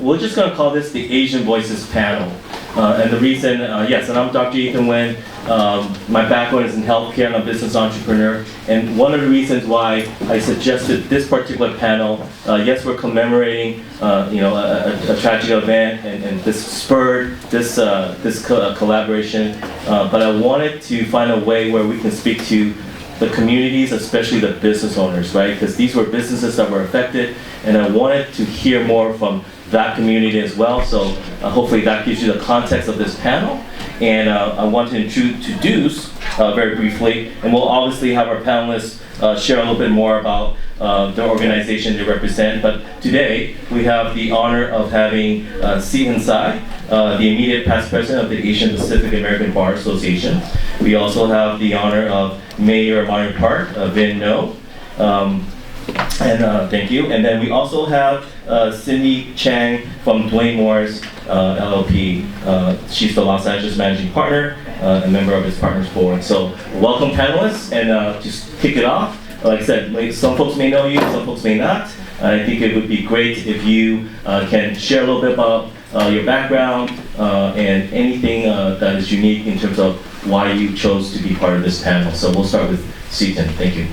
we're just going to call this the Asian Voices panel. And the reason, yes, and I'm Dr. Ethan Nguyen. My background is in healthcare and I'm a business entrepreneur. And one of the reasons why I suggested this particular panel, yes, we're commemorating, a tragic event, and this spurred this collaboration. But I wanted to find a way where we can speak to the communities, especially the business owners, right? Because these were businesses that were affected, and I wanted to hear more from that community as well. So hopefully that gives you the context of this panel. And I want to introduce very briefly, and we'll obviously have our panelists share a little bit more about the organization they represent. But today we have the honor of having Si-Hin Tsai, the immediate past president of the Asian Pacific American Bar Association. We also have the honor of Mayor Myron Park, Vin No. Thank you. And then we also have Cindy Chang from Duane Morris LLP. She's the Los Angeles managing partner, a member of his partners board. So welcome panelists, and just kick it off. Like I said, some folks may know you, some folks may not. I think it would be great if you can share a little bit about your background and anything that is unique in terms of why you chose to be part of this panel. So we'll start with Si-Hin. Thank you.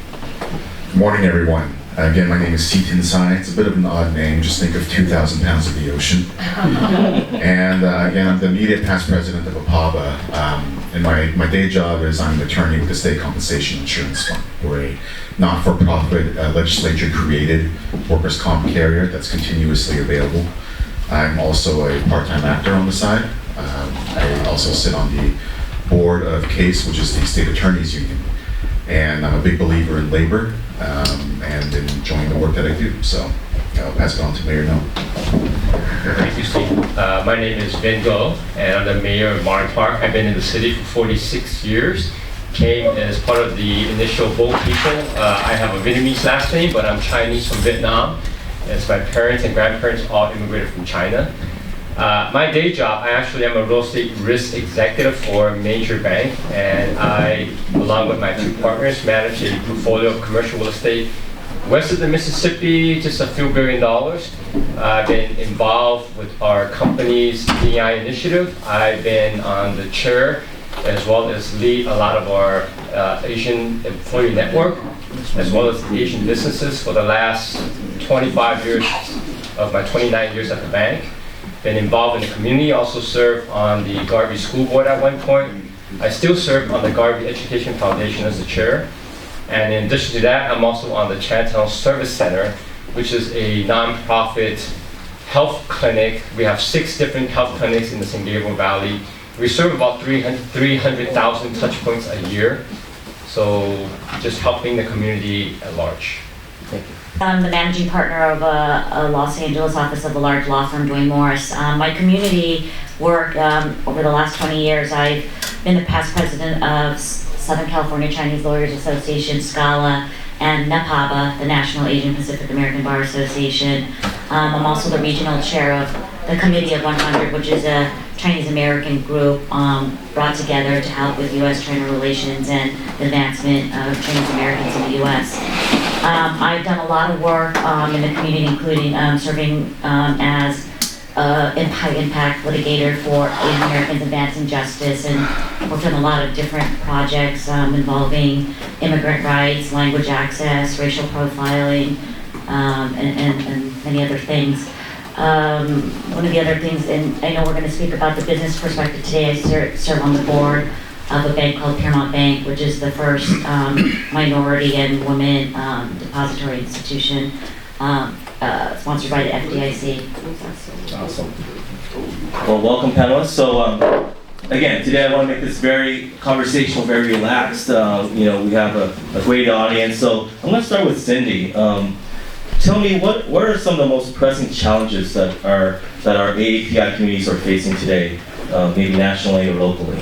Good morning, everyone. Again, my name is Si-Hin Tsai. It's a bit of an odd name. Just think of 2,000 pounds of the ocean. And again, I'm the immediate past president of APABA. And my day job is I'm an attorney with the State Compensation Insurance Fund. We're a not-for-profit, legislature-created workers' comp carrier that's continuously available. I'm also a part-time actor on the side. I also sit on the board of CASE, which is the State Attorneys Union. And I'm a big believer in labor and enjoying the work that I do. So I'll pass it on to Mayor No. Thank you, Steve. My name is Vin Go, and I'm the mayor of Myron Park. I've been in the city for 46 years. Came as part of the initial Vo people. I have a Vietnamese last name, but I'm Chinese from Vietnam. As my parents and grandparents all immigrated from China. My day job, I actually am a real estate risk executive for a major bank, and I, along with my two partners, manage a portfolio of commercial real estate west of the Mississippi, just a few $1 billion. I've been involved with our company's DEI initiative. I've been on the chair as well as lead a lot of our Asian employee network, as well as Asian businesses for the last 25 years of my 29 years at the bank. Been involved in the community, also served on the Garvey School Board at one point. I still serve on the Garvey Education Foundation as the chair. And in addition to that, I'm also on the Chinatown Service Center, which is a nonprofit health clinic. We have 6 different health clinics in the San Gabriel Valley. We serve about 300,000 touch points a year. So just helping the community at large. Thank you. I'm the managing partner of a Los Angeles office of a large law firm, Duane Morris. My community work, over the last 20 years, I've been the past president of Southern California Chinese Lawyers Association, SCALA, and NAPABA, the National Asian Pacific American Bar Association. I'm also the regional chair of the Committee of 100, which is a Chinese American group brought together to help with U.S.-China relations and the advancement of Chinese Americans in the U.S. I've done a lot of work in the community, including serving as high impact litigator for Asian Americans advancing justice, and worked on a lot of different projects involving immigrant rights, language access, racial profiling, and many other things. One of the other things, and I know we're going to speak about the business perspective today, I serve on the board of a bank called Piermont Bank, which is the first minority and women depository institution sponsored by the FDIC. Awesome. Well, welcome panelists. So again, today I want to make this very conversational, very relaxed. We have a great audience. So I'm going to start with Cindy. Tell me, what are some of the most pressing challenges that our AAPI communities are facing today, maybe nationally or locally?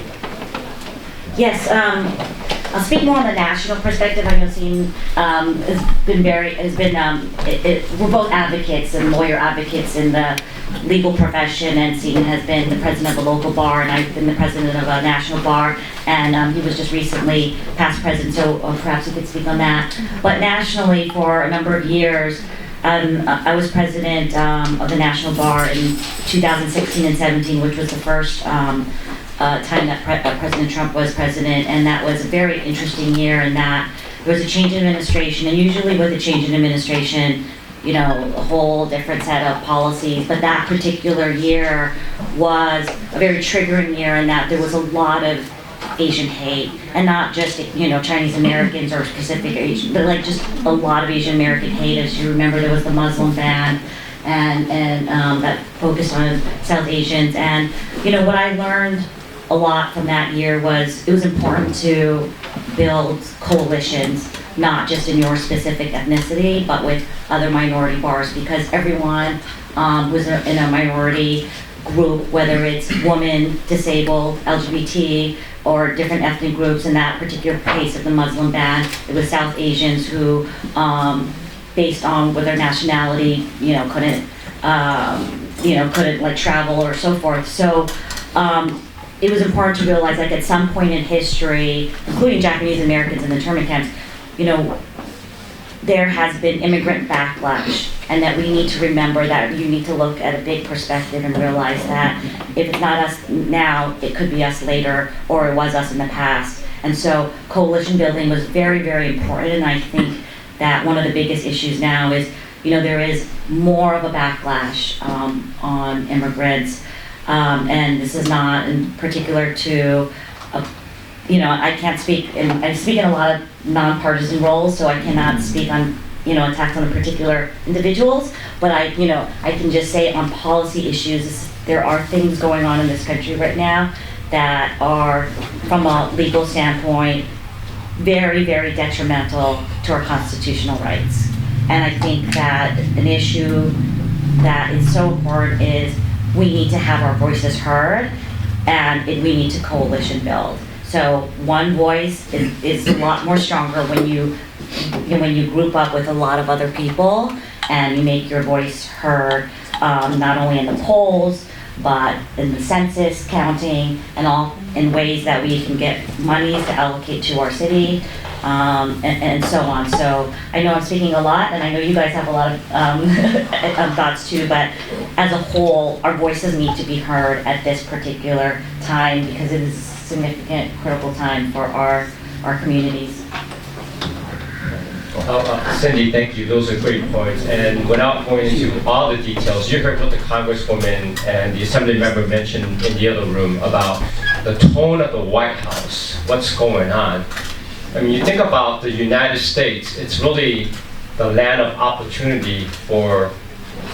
Yes, I'll speak more on the national perspective. I know Si-Hin we're both advocates and lawyer advocates in the legal profession, and Si-Hin has been the president of a local bar, and I've been the president of a national bar, and he was just recently past president, so perhaps he could speak on that. But nationally, for a number of years, I was president of the National Bar in 2016 and 17, which was the first time that President Trump was president, and that was a very interesting year in that there was a change in administration, and usually with a change in administration, you know, a whole different set of policies, but that particular year was a very triggering year in that there was a lot of Asian hate, and not just, you know, Chinese Americans or specific Asian, but like just a lot of Asian American hate. As you remember, there was the Muslim ban, and that focused on South Asians. And you know what I learned a lot from that year was it was important to build coalitions, not just in your specific ethnicity, but with other minority bars, because everyone was in a minority group, whether it's woman, disabled, LGBT, or different ethnic groups. In that particular case of the Muslim ban, it was South Asians who, based on their nationality, you know, couldn't like travel or so forth. So it was important to realize, like, at some point in history, including Japanese Americans in the internment camps, you know, there has been immigrant backlash, and that we need to remember that you need to look at a big perspective and realize that if it's not us now, it could be us later, or it was us in the past. And so coalition building was very, very important, and I think that one of the biggest issues now is, you know, there is more of a backlash on immigrants, and this is not in particular to you know, I can't speak, and I speak in a lot of nonpartisan roles, so I cannot speak on, you know, attacks on particular individuals, but I can just say on policy issues, there are things going on in this country right now that are, from a legal standpoint, very, very detrimental to our constitutional rights. And I think that an issue that is so important is we need to have our voices heard, and we need to coalition build. So one voice is a lot more stronger when you group up with a lot of other people and you make your voice heard, not only in the polls, but in the census counting, and all in ways that we can get monies to allocate to our city, and so on. So I know I'm speaking a lot, and I know you guys have a lot of thoughts too, but as a whole, our voices need to be heard at this particular time, because it is a significant, critical time for our communities. Cindy, thank you. Those are great points. And without going into all the details, you heard what the Congresswoman and the Assembly member mentioned in the other room about the tone of the White House, what's going on. I mean, you think about the United States, it's really the land of opportunity for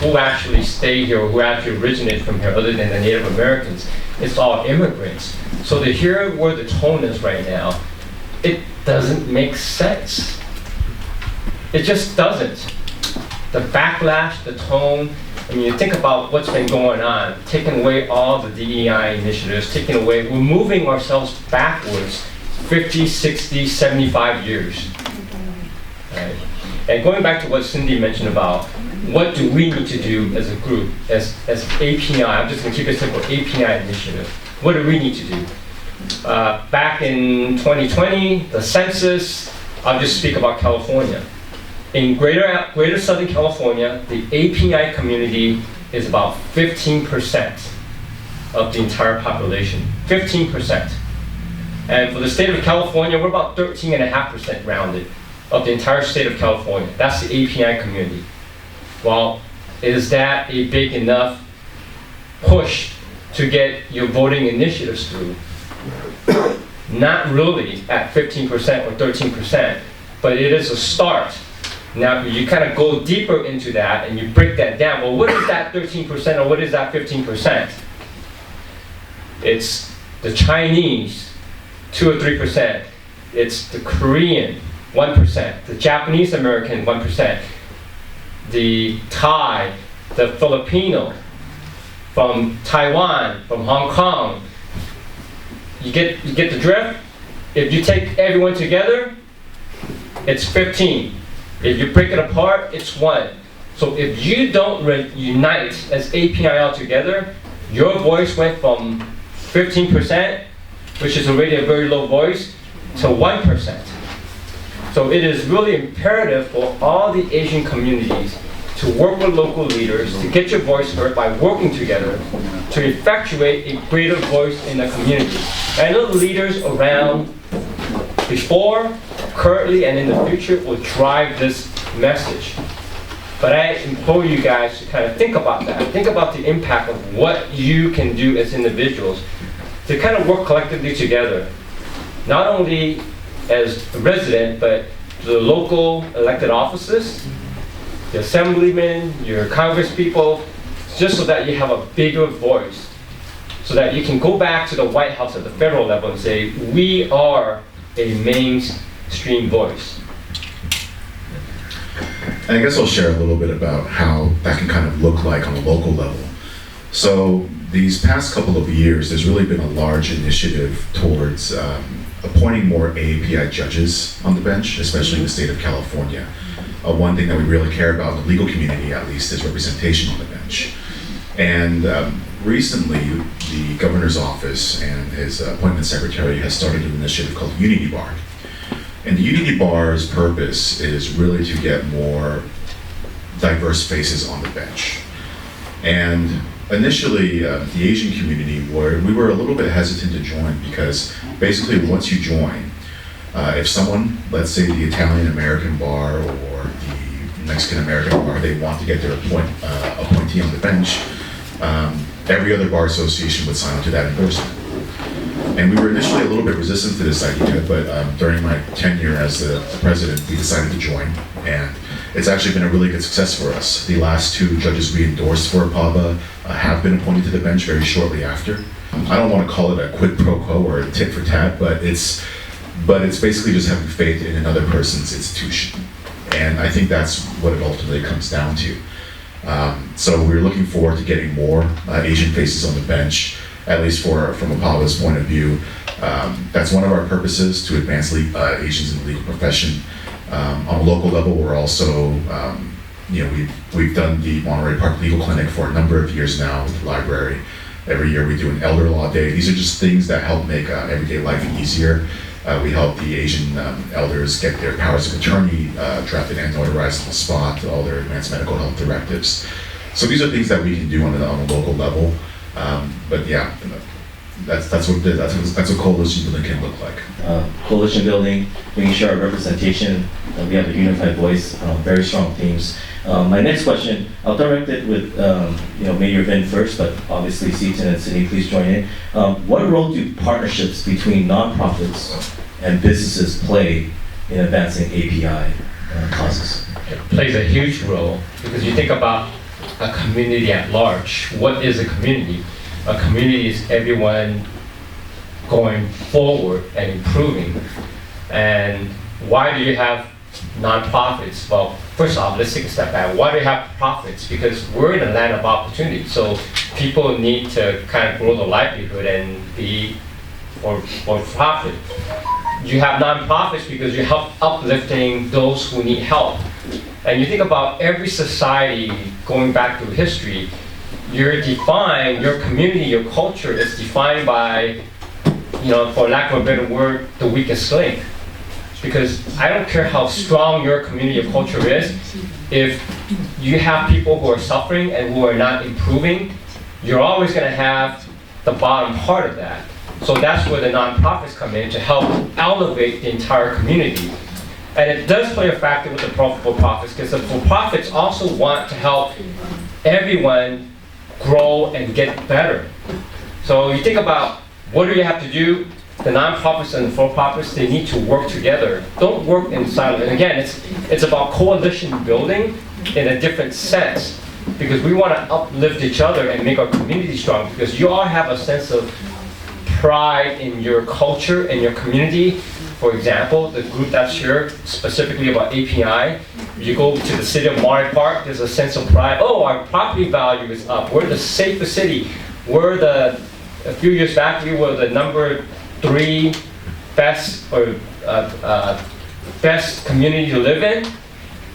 who actually stay here, or who actually originate from here, other than the Native Americans. It's all immigrants. So to hear where the tone is right now, it doesn't make sense. It just doesn't. The backlash, the tone, I mean, you think about what's been going on, taking away all the DEI initiatives, we're moving ourselves backwards 50, 60, 75 years. Right? And going back to what Cindy mentioned about, what do we need to do as a group, as API, I'm just gonna keep it simple, API initiative. What do we need to do? Back in 2020, the census, I'll just speak about California. In greater Southern California, the API community is about 15% of the entire population, 15%. And for the state of California, we're about 13.5% rounded of the entire state of California. That's the API community. Well, is that a big enough push to get your voting initiatives through? Not really at 15% or 13%, but it is a start. Now, you kind of go deeper into that and you break that down. Well, what is that 13% or what is that 15%? It's the Chinese, 2 or 3%. It's the Korean, 1%. The Japanese American, 1%. The Thai, the Filipino, from Taiwan, from Hong Kong. You get the drift? If you take everyone together, it's 15. If you break it apart, it's 1. So if you don't unite as API all together, your voice went from 15%, which is already a very low voice, to 1%. So it is really imperative for all the Asian communities to work with local leaders, to get your voice heard by working together, to effectuate a greater voice in the community. And I know the leaders around before, currently, and in the future will drive this message. But I implore you guys to kind of think about that. Think about the impact of what you can do as individuals to kind of work collectively together. Not only as a resident, but the local elected offices, the assemblymen, your congresspeople, just so that you have a bigger voice. So that you can go back to the White House at the federal level and say, we are a mainstream voice. And I guess I'll share a little bit about how that can kind of look like on a local level. So these past couple of years, there's really been a large initiative towards appointing more AAPI judges on the bench, especially in the state of California. One thing that we really care about in the legal community, at least, is representation on the bench. And recently, the governor's office and his appointment secretary has started an initiative called Unity Bar. And the Unity Bar's purpose is really to get more diverse faces on the bench. And initially, the Asian community, we were a little bit hesitant to join because basically once you join, if someone, let's say the Italian American bar or the Mexican American bar, they want to get their appointee on the bench, every other bar association would sign on to that endorsement. And we were initially a little bit resistant to this idea, but during my tenure as the president, we decided to join. And it's actually been a really good success for us. The last two judges we endorsed for APABA have been appointed to the bench very shortly after. I don't want to call it a quid pro quo or a tit for tat, but it's basically just having faith in another person's institution. And I think that's what it ultimately comes down to. So we're looking forward to getting more Asian faces on the bench, at least from APABA's point of view. That's one of our purposes, to advance Asians in the legal profession. On a local level, we're also, we've done the Monterey Park Legal Clinic for a number of years now with the library. Every year we do an Elder Law Day. These are just things that help make everyday life easier. We help the Asian elders get their powers of attorney drafted and notarized on the spot, all their advanced medical health directives. So these are things that we can do on a local level. But yeah, that's what coalition building can look like. Coalition building, making sure our representation, we have a unified voice, very strong themes. My next question, I'll direct it with Mayor Vin first, but obviously Seaton and Sydney, please join in. What role do partnerships between nonprofits and businesses play in advancing API causes? It plays a huge role because you think about a community at large. What is a community? A community is everyone going forward and improving. And why do you have nonprofits? Well, first off, let's take a step back. Why do you have profits? Because we're in a land of opportunity. So people need to kind of grow their livelihood and be for profit. You have nonprofits because you help uplifting those who need help. And you think about every society going back through history, your community, your culture is defined by, for lack of a better word, the weakest link. Because I don't care how strong your community or culture is, if you have people who are suffering and who are not improving, you're always going to have the bottom part of that. So that's where the nonprofits come in to help elevate the entire community. And it does play a factor with the for-profits, because the for-profits also want to help everyone grow and get better. So you think about, what do you have to do? The nonprofits and the for-profits, they need to work together. Don't work in silos. And again, it's about coalition building in a different sense, because we want to uplift each other and make our community strong, because you all have a sense of pride in your culture and your community. For example, the group that's here specifically about API, you go to the city of Monterey Park, there's a sense of pride. Oh, our property value is up. We're the safest city. A few years back, we were the number 3 best community to live in.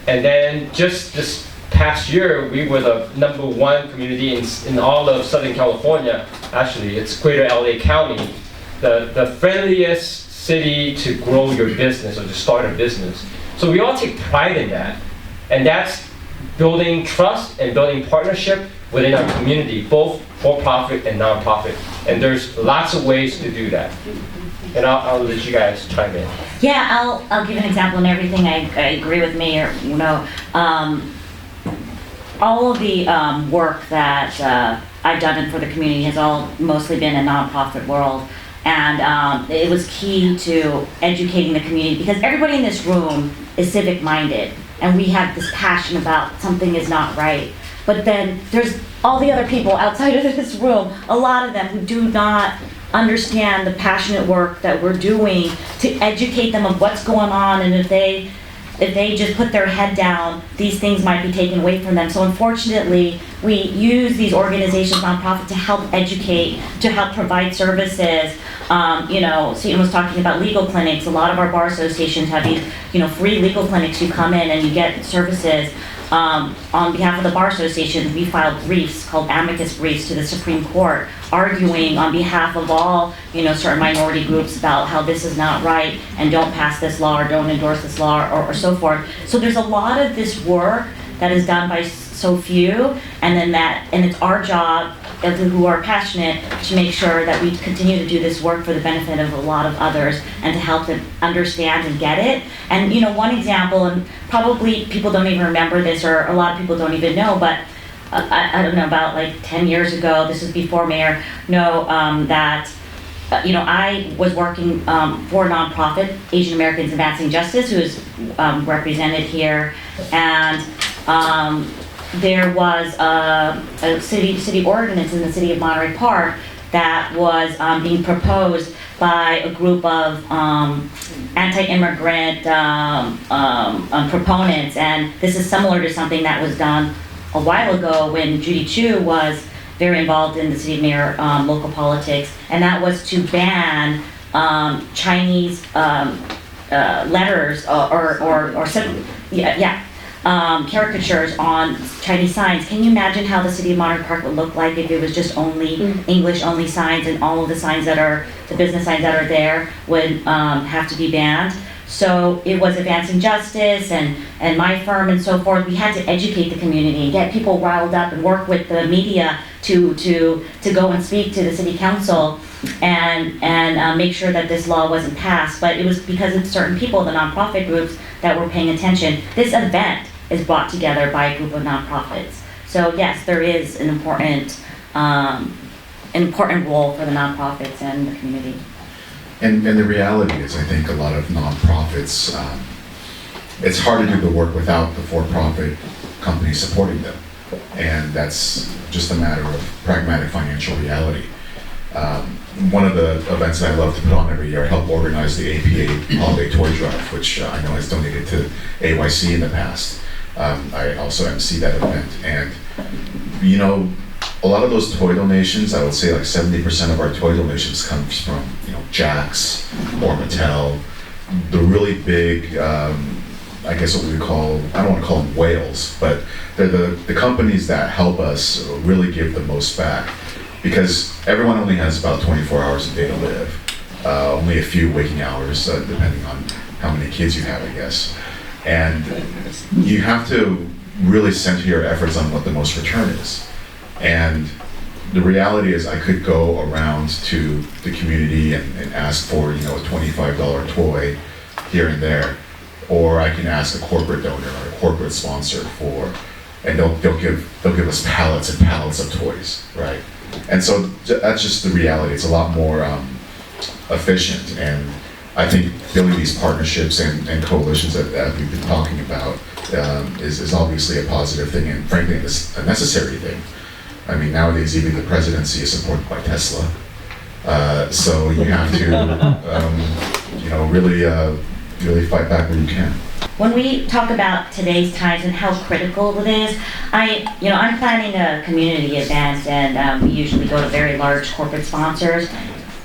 And then just this past year, we were the number 1 community in all of Southern California. Actually, it's Greater LA County, the friendliest city to grow your business or to start a business. So we all take pride in that. And that's building trust and building partnership within our community, both for-profit and non-profit. And there's lots of ways to do that. And I'll let you guys chime in. Yeah, I'll give an example, and everything I agree with Mayor, all of the work that I've done for the community has all mostly been a nonprofit world. And it was key to educating the community, because everybody in this room is civic minded, and we have this passion about something is not right. But then there's all the other people outside of this room, a lot of them who do not understand the passionate work that we're doing to educate them of what's going on, and if they just put their head down, these things might be taken away from them. So unfortunately, we use these organizations, nonprofit, to help educate, to help provide services. Seaton was talking about legal clinics. A lot of our bar associations have these, free legal clinics. You come in and you get services. On behalf of the bar association, we filed briefs called amicus briefs to the Supreme Court, arguing on behalf of all, certain minority groups about how this is not right, and don't pass this law or don't endorse this law, or so forth. So there's a lot of this work that is done by so few, and it's our job who are passionate to make sure that we continue to do this work for the benefit of a lot of others, and to help them understand and get it. And one example, and probably people don't even remember this, or a lot of people don't even know, but I don't know, about like 10 years ago, this was before Mayor, that I was working for a nonprofit, Asian Americans Advancing Justice, who is represented here, and there was a city ordinance in the city of Monterey Park that was being proposed by a group of anti-immigrant proponents, and this is similar to something that was done a while ago when Judy Chu was very involved in the city of Mayor local politics, and that was to ban Chinese letters caricatures on Chinese signs. Can you imagine how the city of Monterey Park would look like if it was just only English-only signs, and all of the signs the business signs that are there would have to be banned? So it was Advancing Justice and my firm and so forth. We had to educate the community and get people riled up and work with the media to go and speak to the city council and make sure that this law wasn't passed. But it was because of certain people, the nonprofit groups, that were paying attention. This event is brought together by a group of nonprofits. So yes, there is an important role for the nonprofits and the community. And the reality is, I think a lot of nonprofits, it's hard to do the work without the for-profit companies supporting them. And that's just a matter of pragmatic financial reality. One of the events that I love to put on every year, I help organize the APA Holiday Toy Drive, which I know has donated to AYC in the past. I also MC that event. And, a lot of those toy donations, I would say like 70% of our toy donations comes from, Jack's or Mattel, the really big, I guess what we would call, I don't want to call them whales, but they're the companies that help us really give the most back, because everyone only has about 24 hours a day to live, only a few waking hours, depending on how many kids you have, I guess. And you have to really center your efforts on what the most return is. And the reality is, I could go around to the community and ask for, a $25 toy here and there, or I can ask a corporate donor or a corporate sponsor and they'll give us pallets and pallets of toys, right? And so that's just the reality. It's a lot more efficient, and I think building these partnerships and coalitions that we've been talking about is obviously a positive thing, and frankly, a necessary thing. I mean, nowadays, even the presidency is supported by Tesla. So you have to, really fight back where you can. When we talk about today's times and how critical it is, I'm planning a community event, and we usually go to very large corporate sponsors.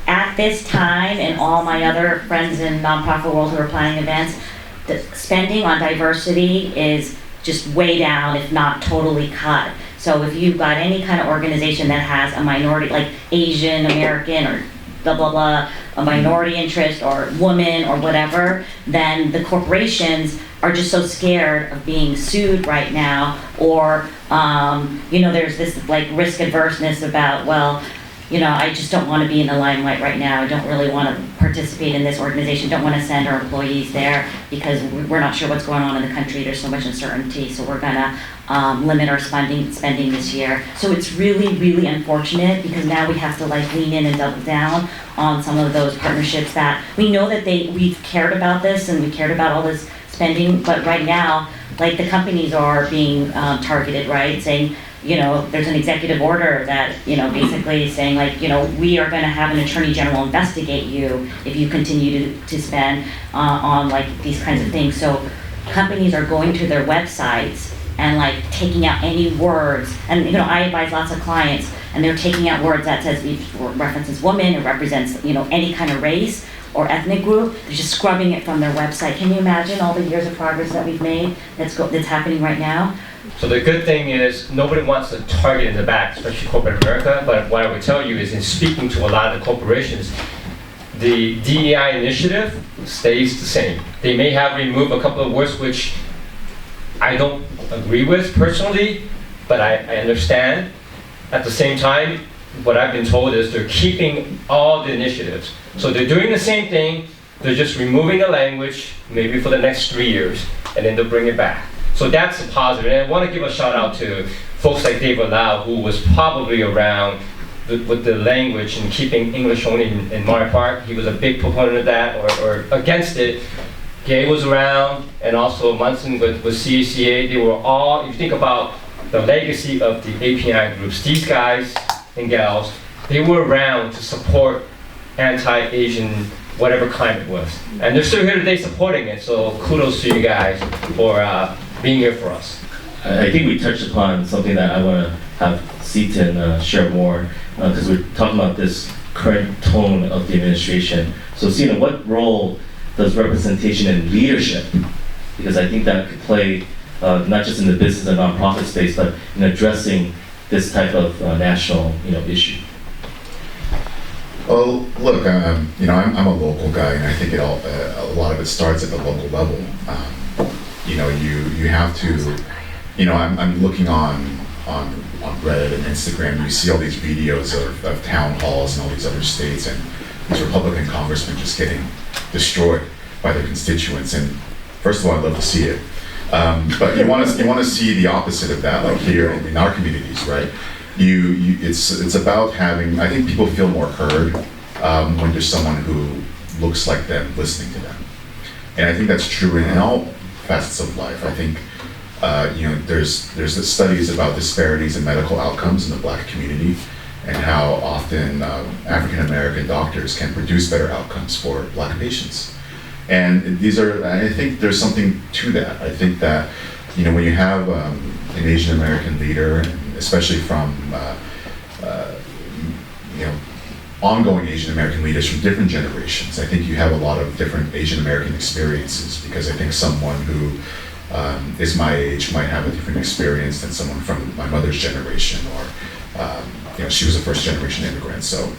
At this time, and all my other friends in nonprofit world who are planning events, the spending on diversity is just way down, if not totally cut. So if you've got any kind of organization that has a minority, like Asian American or blah, blah, blah, a minority interest or woman or whatever, then the corporations are just so scared of being sued right now, or, there's this like risk averseness about, well, I just don't want to be in the limelight right now. I don't really want to participate in this organization. Don't want to send our employees there because we're not sure what's going on in the country. There's so much uncertainty. So we're gonna limit our spending this year. So it's really, really unfortunate because now we have to like lean in and double down on some of those partnerships that we know that we've cared about this and we cared about all this spending, but right now, like the companies are being targeted, right? Saying, there's an executive order that, basically is saying like, we are gonna have an attorney general investigate you if you continue to spend on like these kinds of things. So companies are going to their websites and like taking out any words. And I advise lots of clients and they're taking out words that says it references woman, it represents, any kind of race or ethnic group. They're just scrubbing it from their website. Can you imagine all the years of progress that we've made that's happening right now? So the good thing is nobody wants to target in the back, especially corporate America, but what I would tell you is in speaking to a lot of the corporations, the DEI initiative stays the same. They may have removed a couple of words which I don't agree with personally, but I understand. At the same time, what I've been told is they're keeping all the initiatives. So they're doing the same thing, they're just removing the language, maybe for the next 3 years, and then they'll bring it back. So that's a positive. And I want to give a shout out to folks like David Lau, who was probably around with the language and keeping English only in Mara Park. He was a big proponent of that or against it. Gay was around, and also Munson with CACA. They were all, if you think about the legacy of the API groups, these guys and gals, they were around to support anti-Asian whatever climate was. And they're still here today supporting it, so kudos to you guys for being here for us. I think we touched upon something that I want to have Seaton share more, because we're talking about this current tone of the administration. So Seaton, what role does representation and leadership, because I think that could play not just in the business and nonprofit space, but in addressing this type of national issue? Well, look, I'm a local guy, and I think a lot of it starts at the local level. You have to, I'm looking on Reddit and Instagram. You see all these videos of town halls in all these other states, and these Republican congressmen just getting destroyed by their constituents. And first of all, I'd love to see it, but you want to see the opposite of that, like here in our communities, right? It's about having. I think people feel more heard when there's someone who looks like them listening to them, and I think that's true in all facets of life. I think there's the studies about disparities in medical outcomes in the Black community, and how often African American doctors can produce better outcomes for Black patients. And I think there's something to that. I think that when you have an Asian American leader, especially from ongoing Asian American leaders from different generations, I think you have a lot of different Asian American experiences, because I think someone who is my age might have a different experience than someone from my mother's generation, or she was a first generation immigrant, so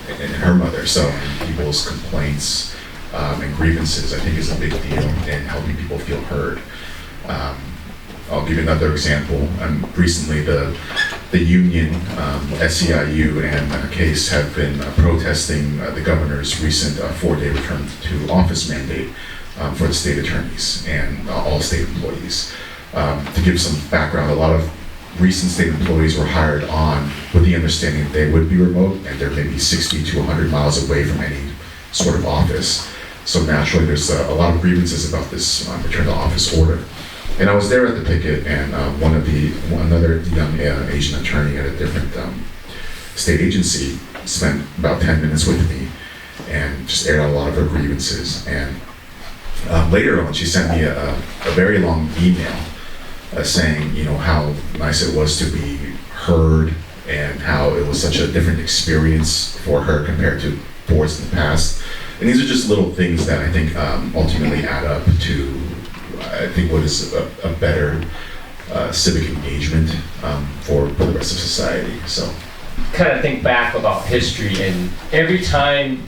and her mother. So people's complaints and grievances, I think, is a big deal in helping people feel heard. I'll give you another example. Recently, the union, SEIU, and CASE have been protesting the governor's recent 4-day return to office mandate for the state attorneys and all state employees. To give some background, a lot of recent state employees were hired on with the understanding that they would be remote and they're maybe 60 to 100 miles away from any sort of office. So naturally, there's a lot of grievances about this return to office order. And I was there at the picket, and another young Asian attorney at a different state agency spent about 10 minutes with me and just aired out a lot of her grievances. And later on, she sent me a very long email saying, how nice it was to be heard and how it was such a different experience for her compared to boards in the past. And these are just little things that I think ultimately add up to, I think, what is a better civic engagement for the rest of society. So, kind of think back about history, and every time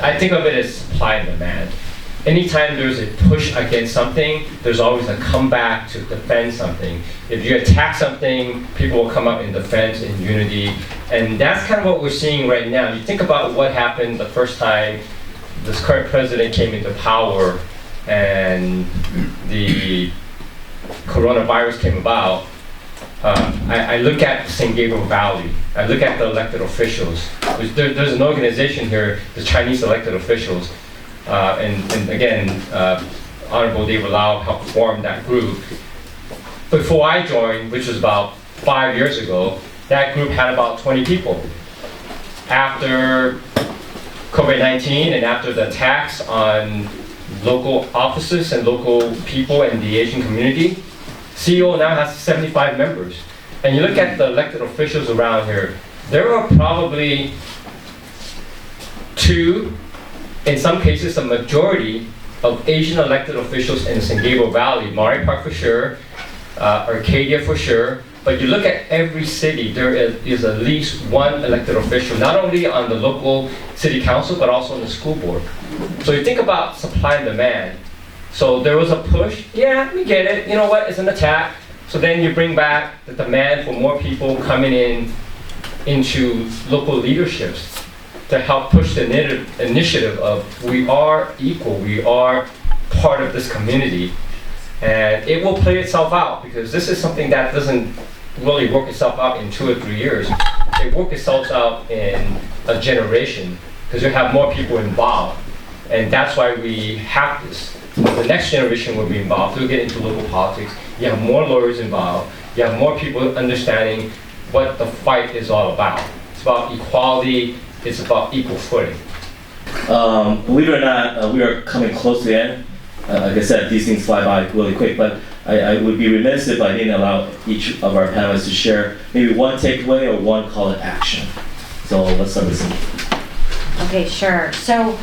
I think of it as supply and demand. anytime there's a push against something, there's always a comeback to defend something. If you attack something, people will come up in defense, in unity. And that's kind of what we're seeing right now. You think about what happened the first time this current president came into power and the coronavirus came about. I look at San Gabriel Valley. I look at the elected officials. There's an organization here, the Chinese elected officials. And again, Honorable David Lau helped form that group. Before I joined, which was about 5 years ago, that group had about 20 people. After COVID-19 and after the attacks on local offices and local people in the Asian community, CEO now has 75 members. And you look at the elected officials around here, there are probably two, in some cases a majority, of Asian elected officials in the San Gabriel Valley. Maury Park for sure, Arcadia for sure, but you look at every city, there is at least one elected official, not only on the local city council, but also on the school board. So you think about supply and demand. So there was a push, yeah, we get it, you know what, it's an attack. So then you bring back the demand for more people coming in into local leaderships to help push the initiative of we are equal, we are part of this community. And it will play itself out because this is something that doesn't really work itself out in 2 or 3 years. It works itself out in a generation because you have more people involved. And that's why we have this. The next generation will be involved. They'll get into local politics. You have more lawyers involved. You have more people understanding what the fight is all about. It's about equality. It's about equal footing. Believe it or not, we are coming close to the end. Like I said, these things fly by really quick, but I would be remiss if I didn't allow each of our panelists to share maybe one takeaway or one call to action. So let's start with Cindy. Okay, sure. So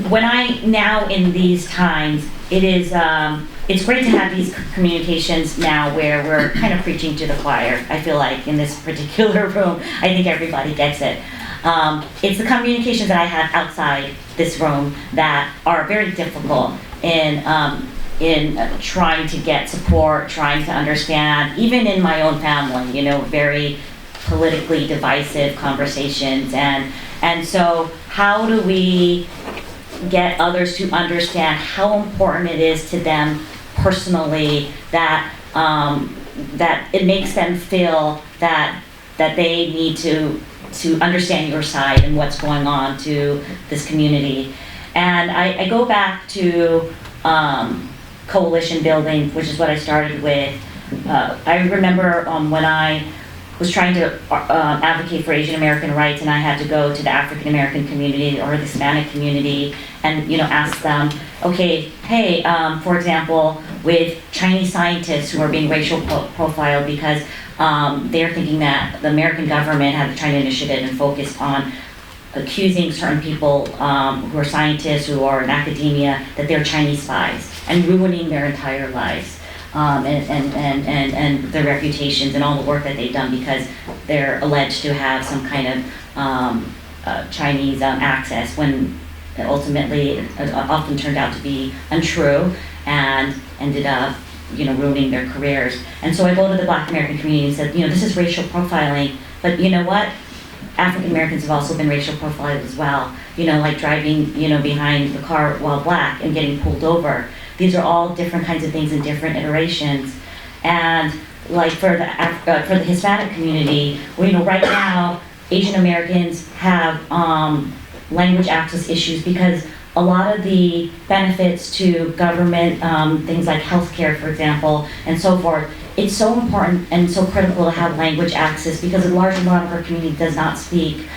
when I now in these times, it is it's great to have these communications now where we're kind of preaching to the choir. I feel like in this particular room, I think everybody gets it. It's the communications that I have outside this room that are very difficult in trying to get support, trying to understand, even in my own family, you know, very politically divisive conversations. And so how do we get others to understand how important it is to them personally that that it makes them feel that they need to understand your side and what's going on to this community. And I go back to coalition building, which is what I started with. I remember when I was trying to advocate for Asian American rights, and I had to go to the African American community or the Hispanic community and, you know, ask them, okay, hey, for example, with Chinese scientists who are being racial profiled because they're thinking that the American government had a China initiative and focused on accusing certain people who are scientists, who are in academia, that they're Chinese spies and ruining their entire lives. And their reputations and all the work that they've done because they're alleged to have some kind of Chinese access when ultimately it often turned out to be untrue and ended up, you know, ruining their careers. And so I go to the Black American community and said, you know, this is racial profiling, but you know what? African Americans have also been racial profiled as well. You know, like driving, you know, behind the car while black and getting pulled over. These are all different kinds of things in different iterations. And like for the Hispanic community, well, you know, right now, Asian Americans have language access issues because a lot of the benefits to government, things like healthcare, for example, and so forth, it's so important and so critical to have language access because a large amount of our community does not speak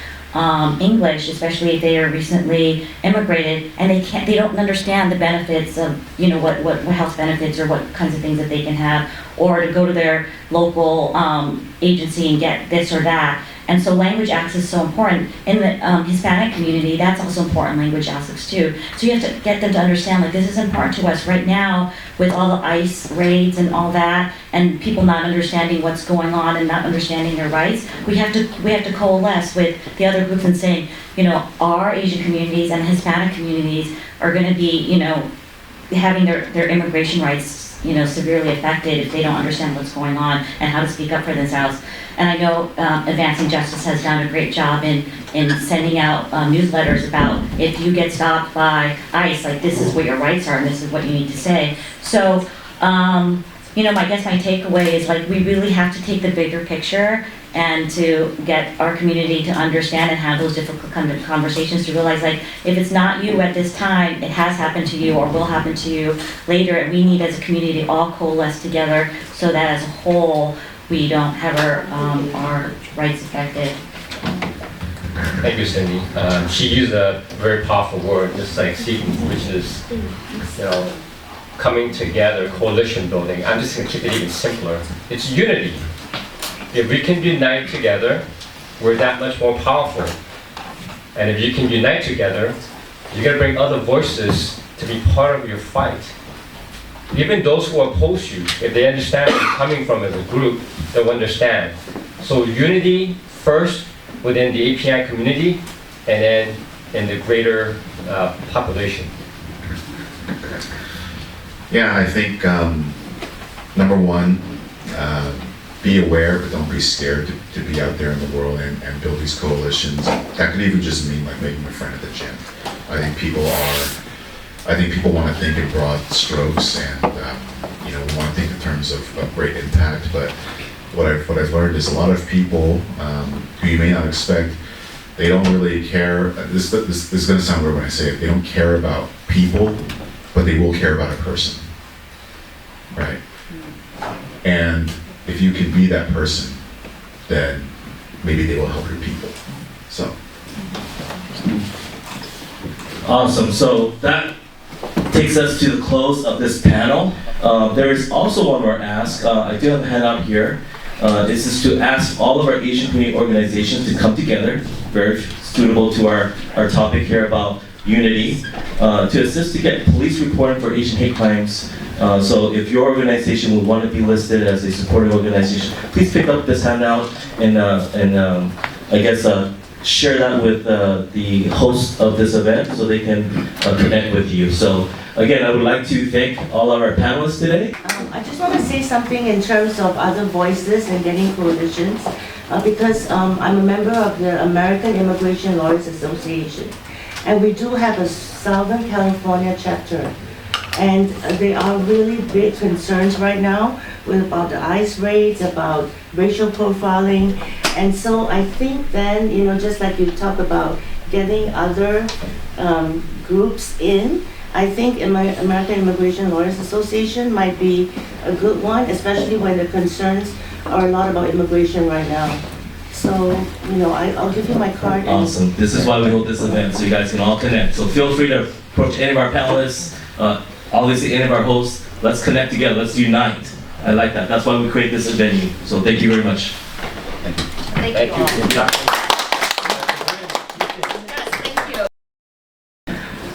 English, especially if they are recently immigrated, and they don't understand the benefits of, you know, what health benefits or what kinds of things that they can have, or to go to their local agency and get this or that. And so language access is so important. In the Hispanic community, that's also important, language access too. So you have to get them to understand, like, this is important to us right now with all the ICE raids and all that, and people not understanding what's going on and not understanding their rights. We have to coalesce with the other groups and saying, our Asian communities and Hispanic communities are going to be, having their immigration rights, severely affected if they don't understand what's going on and how to speak up for themselves. And I know Advancing Justice has done a great job in sending out newsletters about if you get stopped by ICE, like, this is what your rights are and this is what you need to say. So, I guess my takeaway is, like, we really have to take the bigger picture and to get our community to understand and have those difficult kind of conversations, to realize, like, if it's not you at this time, it has happened to you or will happen to you later, and we need as a community to all coalesce together so that as a whole we don't have our rights affected. Thank you, Cindy. She used a very powerful word, just like Stephen, which is, coming together, coalition building. I'm just going to keep it even simpler. It's unity. If we can unite together, we're that much more powerful. And if you can unite together, you're going to bring other voices to be part of your fight. Even those who oppose you, if they understand where you're coming from as a group, they'll understand. So unity first within the API community, and then in the greater population. Yeah, I think number one, be aware, but don't be scared to be out there in the world and build these coalitions. That could even just mean, like, making a friend at the gym. I think people want to think in broad strokes, and we want to think in terms of great impact. But what I've learned is a lot of people who you may not expect, they don't really care. This is going to sound weird when I say it. They don't care about people, but they will care about a person, right? And if you can be that person, then maybe they will help your people. So. Awesome. So that takes us to the close of this panel. There is also one more ask. I do have a handout here. This is to ask all of our Asian community organizations to come together, very suitable to our topic here about unity, to assist to get police reporting for Asian hate crimes. So if your organization would want to be listed as a supporting organization, please pick up this handout and I guess share that with the host of this event so they can connect with you. So again, I would like to thank all of our panelists today. I just want to say something in terms of other voices and getting coalitions, because I'm a member of the American Immigration Lawyers Association, and we do have a Southern California chapter. And there are really big concerns right now about the ICE raids, about racial profiling. And so I think then, just like you talk about getting other groups in, I think American Immigration Lawyers Association might be a good one, especially when the concerns are a lot about immigration right now. So, I'll give you my card. Awesome. This is why we hold this event, so you guys can all connect. So feel free to approach any of our panelists, obviously any of our hosts. Let's connect together. Let's unite. I like that. That's why we create this venue. So thank you very much. Thank you all.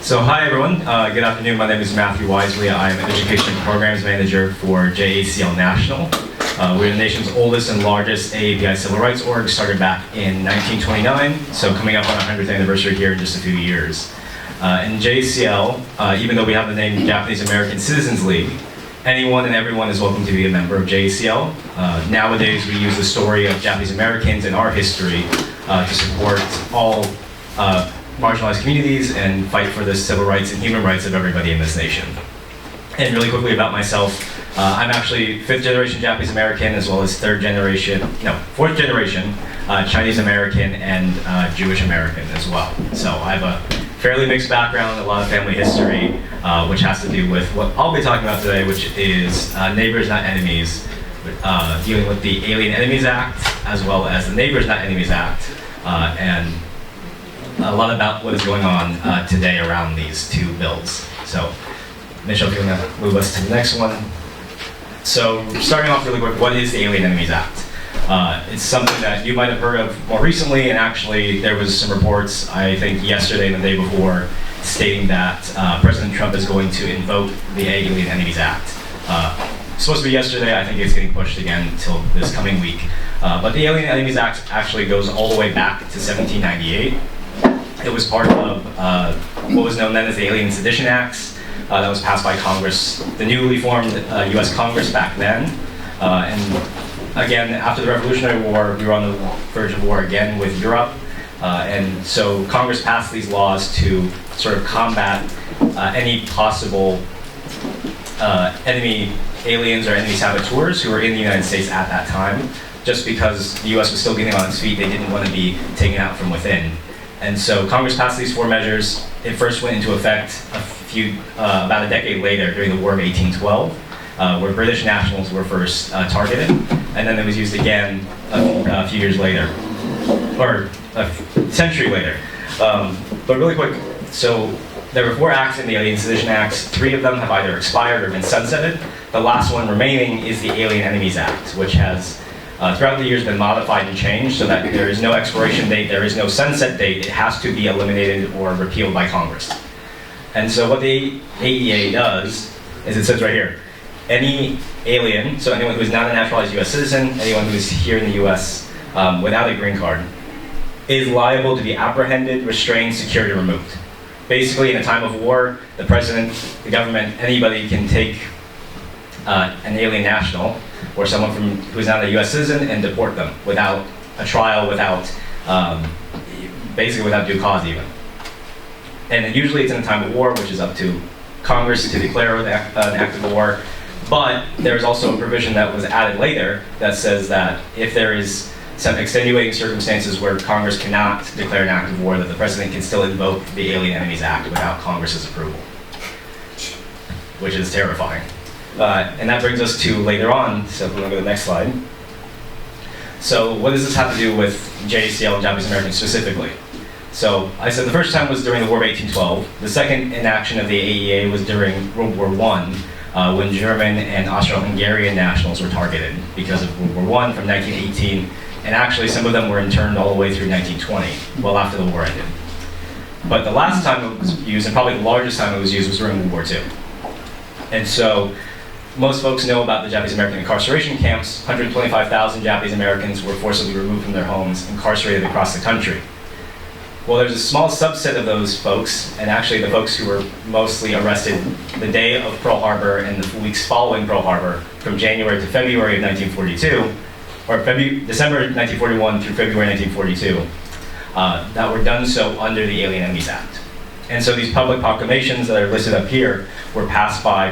So hi everyone, good afternoon. My name is Matthew Wisely. I am an Education Programs Manager for JACL National. We're the nation's oldest and largest AAPI civil rights org, started back in 1929, so coming up on our 100th anniversary here in just a few years. In JACL, even though we have the name Japanese American Citizens League, anyone and everyone is welcome to be a member of JACL. Nowadays we use the story of Japanese Americans and our history to support all marginalized communities and fight for the civil rights and human rights of everybody in this nation. And really quickly about myself, I'm actually 5th generation Japanese American as well as 4th generation Chinese American and Jewish American as well. So I have a fairly mixed background, a lot of family history, which has to do with what I'll be talking about today, which is Neighbors Not Enemies, dealing with the Alien Enemies Act as well as the Neighbors Not Enemies Act, and a lot about what is going on today around these two bills. So, Michelle, if you want to move us to the next one. So, starting off really quick, what is the Alien Enemies Act? It's something that you might have heard of more recently, and actually there was some reports, I think yesterday and the day before, stating that President Trump is going to invoke the Alien Enemies Act. Supposed to be yesterday, I think it's getting pushed again until this coming week. But the Alien Enemies Act actually goes all the way back to 1798. It was part of what was known then as the Alien Sedition Acts that was passed by Congress, the newly formed US Congress back then. And again, after the Revolutionary War, we were on the verge of war again with Europe. And so Congress passed these laws to sort of combat any possible enemy aliens or enemy saboteurs who were in the United States at that time. Just because the US was still getting on its feet, they didn't want to be taken out from within. And so Congress passed these 4 measures. It first went into effect about a decade later during the War of 1812, where British nationals were first targeted, and then it was used again a few years later, or a century later. But really quick, so there were 4 acts in the Alien Sedition Acts. 3 of them have either expired or been sunsetted. The last one remaining is the Alien Enemies Act, which has throughout the years been modified and changed so that there is no expiration date, there is no sunset date. It has to be eliminated or repealed by Congress. And so what the AEA does is it says right here, any alien, so anyone who is not a naturalized US citizen, anyone who is here in the US without a green card, is liable to be apprehended, restrained, secured, or removed. Basically, in a time of war, the president, the government, anybody can take an alien national or someone who's not a US citizen and deport them without a trial, without, basically without due cause even. And usually it's in a time of war, which is up to Congress to declare an act of war. But there's also a provision that was added later that says that if there is some extenuating circumstances where Congress cannot declare an act of war, that the president can still invoke the Alien Enemies Act without Congress's approval, which is terrifying. And that brings us to later on, so if we want to go to the next slide. So what does this have to do with JACL and Japanese Americans specifically? So I said the first time was during the War of 1812. The second inaction of the AEA was during World War I, when German and Austro-Hungarian nationals were targeted because of World War I from 1918, and actually some of them were interned all the way through 1920, well after the war ended. But the last time it was used, and probably the largest time it was used, was during World War II. And so most folks know about the Japanese American incarceration camps. 125,000 Japanese Americans were forcibly removed from their homes, incarcerated across the country. Well, there's a small subset of those folks, and actually the folks who were mostly arrested the day of Pearl Harbor and the weeks following Pearl Harbor, from January to February of 1942, or December 1941 through February 1942, that were done so under the Alien Enemies Act. And so these public proclamations that are listed up here were passed by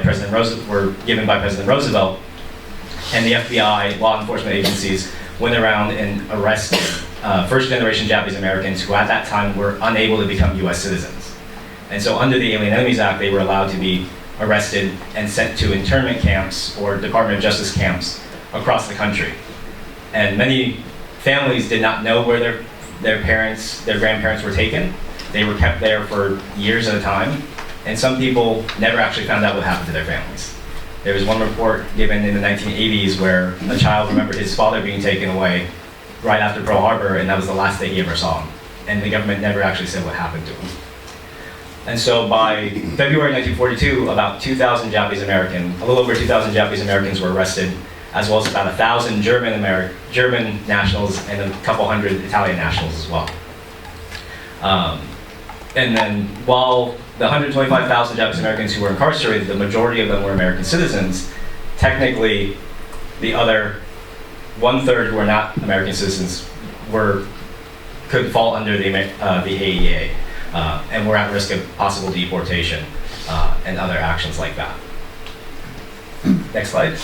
were given by President Roosevelt, and the FBI, law enforcement agencies, went around and arrested first-generation Japanese Americans who at that time were unable to become US citizens. And so under the Alien Enemies Act, they were allowed to be arrested and sent to internment camps or Department of Justice camps across the country. And many families did not know where their grandparents were taken. They were kept there for years at a time, and some people never actually found out what happened to their families. There was one report given in the 1980s where a child remembered his father being taken away right after Pearl Harbor, and that was the last day he ever saw him. And the government never actually said what happened to him. And so by February 1942, about 2,000 Japanese Americans, a little over 2,000 Japanese Americans were arrested, as well as about 1,000 German nationals and a couple hundred Italian nationals as well. And then while the 125,000 Japanese Americans who were incarcerated, the majority of them were American citizens, technically the other 1/3 who were not American citizens could fall under the AEA and were at risk of possible deportation and other actions like that. Next slide.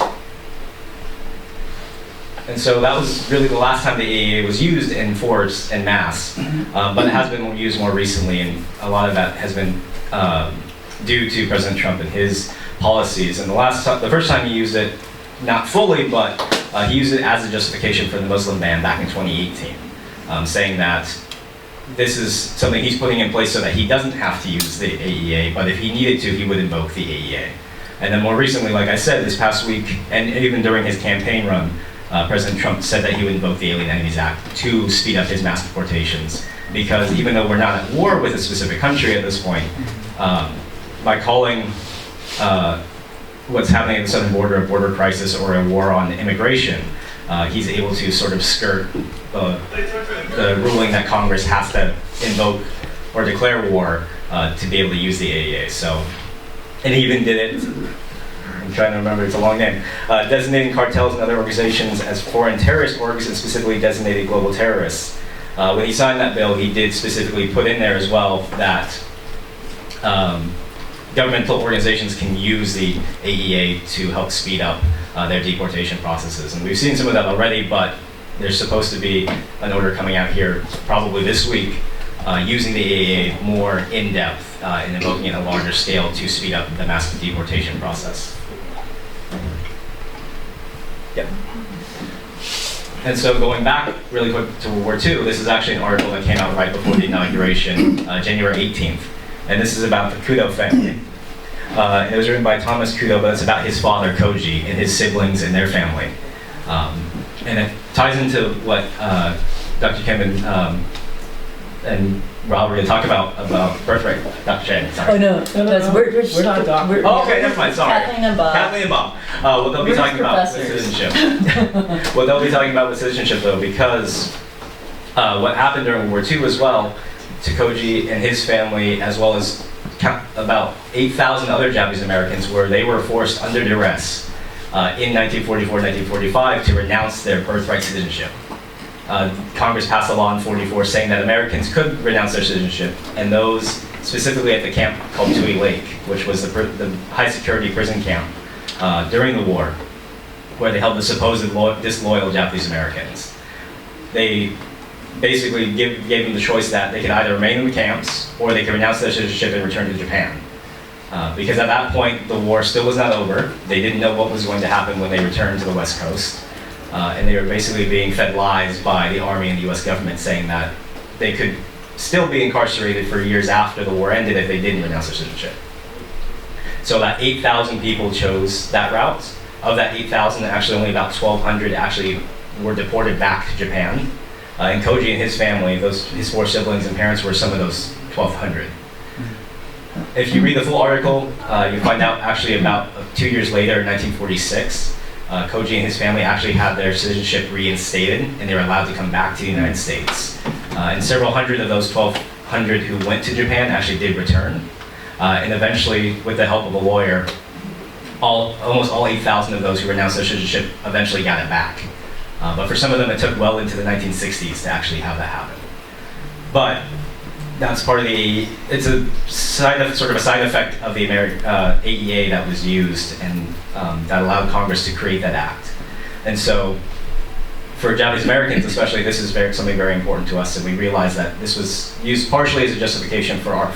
And so that was really the last time the AEA was used in force en masse, but it has been used more recently, and a lot of that has been due to President Trump and his policies. And the first time he used it, not fully, but he used it as a justification for the Muslim ban back in 2018, saying that this is something he's putting in place so that he doesn't have to use the AEA, but if he needed to, he would invoke the AEA. And then more recently, like I said, this past week, and even during his campaign run, President Trump said that he would invoke the Alien Enemies Act to speed up his mass deportations. Because even though we're not at war with a specific country at this point, by calling what's happening at the southern border a border crisis or a war on immigration, he's able to sort of skirt the ruling that Congress has to invoke or declare war to be able to use the AEA. So, and he even did it, I'm trying to remember, it's a long name, designating cartels and other organizations as foreign terrorist orgs and specifically designated global terrorists. When he signed that bill, he did specifically put in there as well that governmental organizations can use the AEA to help speed up their deportation processes. And we've seen some of that already, but there's supposed to be an order coming out here probably this week using the AEA more in depth and invoking it on a larger scale to speed up the mass deportation process. Yep. And so going back really quick to World War II, this is actually an article that came out right before the inauguration, January 18th. And this is about the Kudo family. It was written by Thomas Kudo, but it's about his father, Koji, and his siblings and their family. And it ties into what Dr. Kim and Rob were going to talk about birthright. Dr. Chen, sorry. Oh, no, we're not doctors. Oh, okay, never mind, sorry. Kathleen and Bob. Kathleen and Bob. What they'll be We're talking about with professors. citizenship. What they'll be talking about with citizenship, though, because what happened during World War II as well, to Koji and his family, as well as about 8,000 other Japanese Americans, where they were forced under duress in 1944, 1945 to renounce their birthright citizenship. Congress passed a law in 44 saying that Americans could renounce their citizenship, and those specifically at the camp called Tui Lake, which was the high security prison camp during the war, where they held the supposed disloyal Japanese Americans. They basically gave them the choice that they could either remain in the camps or they could renounce their citizenship and return to Japan. Because at that point, the war still was not over. They didn't know what was going to happen when they returned to the West Coast. And they were basically being fed lies by the Army and the US government saying that they could still be incarcerated for years after the war ended if they didn't renounce their citizenship. So about 8,000 people chose that route. Of that 8,000, actually only about 1,200 actually were deported back to Japan. And Koji and his family, his 4 siblings and parents, were some of those 1,200. If you read the full article, you find out actually about 2 years later, in 1946, Koji and his family actually had their citizenship reinstated, and they were allowed to come back to the United States. And several hundred of those 1,200 who went to Japan actually did return. And eventually, with the help of a lawyer, almost all 8,000 of those who renounced their citizenship eventually got it back. But for some of them, it took well into the 1960s to actually have that happen. But that's part of it's a sort of a side effect of the AEA that was used and that allowed Congress to create that act. And so for Japanese Americans especially, this is something very important to us, and we realize that this was used partially as a justification for our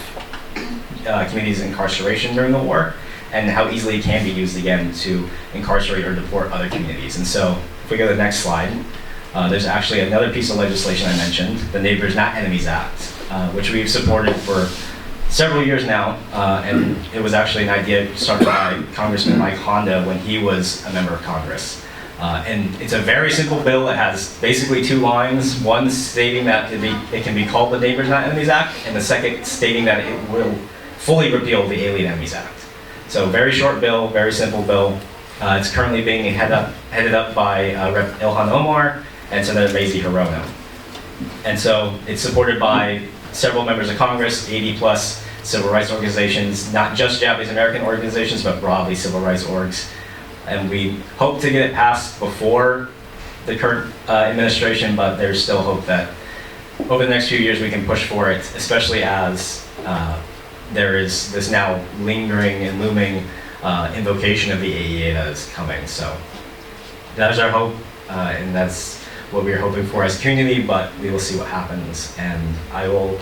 community's incarceration during the war, and how easily it can be used again to incarcerate or deport other communities. And so if we go to the next slide, there's actually another piece of legislation I mentioned, the Neighbors Not Enemies Act, which we've supported for several years now, and it was actually an idea started by Congressman Mike Honda when he was a member of Congress. And it's a very simple bill. It has basically 2 lines, one stating that it can be called the Neighbors Not Enemies Act, and the second stating that it will fully repeal the Alien Enemies Act. So very short bill, very simple bill. It's currently being headed up by Rep. Ilhan Omar and Senator Mazie Hirono. And so it's supported by several members of Congress, 80 plus civil rights organizations, not just Japanese American organizations, but broadly civil rights orgs. And we hope to get it passed before the current administration, but there's still hope that over the next few years we can push for it, especially as there is this now lingering and looming invocation of the AEA that is coming. So that is our hope, and that's what we're hoping for as a community, but we will see what happens. And I will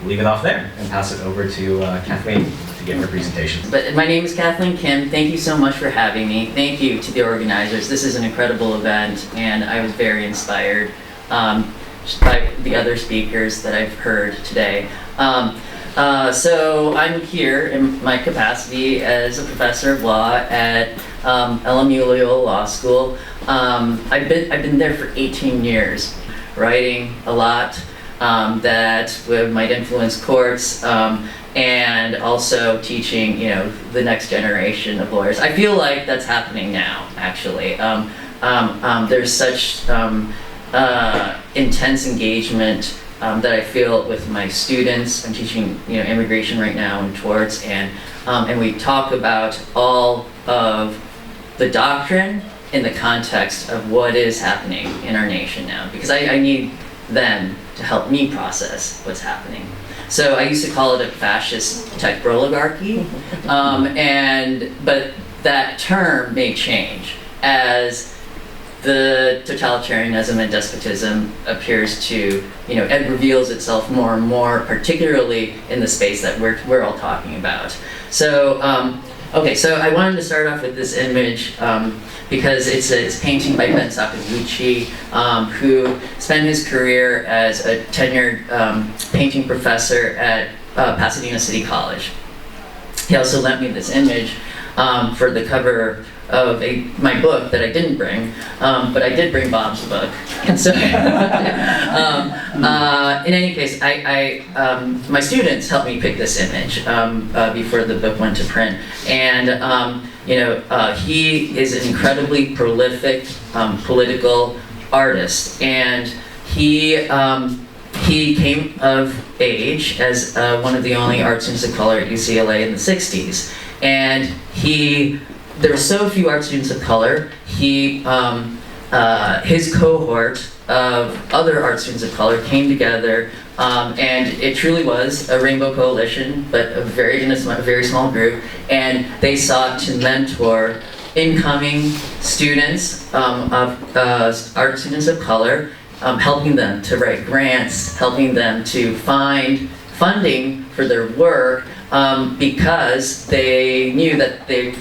leave it off there and pass it over to Kathleen to give her presentation. But my name is Kathleen Kim. Thank you so much for having me. Thank you to the organizers. This is an incredible event, and I was very inspired just by the other speakers that I've heard today. So I'm here in my capacity as a professor of law at LMU Loyola Law School. I've been there for 18 years, writing a lot that might influence courts, and also teaching, the next generation of lawyers. I feel like that's happening now, actually. There's such intense engagement that I feel with my students. I'm teaching, immigration right now and torts, and we talk about all of the doctrine in the context of what is happening in our nation now, because I need them to help me process what's happening. So I used to call it a fascist tech oligarchy, but that term may change as the totalitarianism and despotism appears to, it reveals itself more and more, particularly in the space that we're all talking about. So, okay, so I wanted to start off with this image because it's a painting by Ben Sakaguchi, who spent his career as a tenured painting professor at Pasadena City College. He also lent me this image for the cover of my book that I didn't bring, but I did bring Bob's book. And so, in any case, my students helped me pick this image before the book went to print. And he is an incredibly prolific political artist, and he came of age as one of the only art students of color at UCLA in the 60s. And there were so few art students of color, his cohort of other art students of color came together, and it truly was a rainbow coalition, but in a very small group, and they sought to mentor incoming students of art students of color, helping them to write grants, helping them to find funding for their work, because they knew that they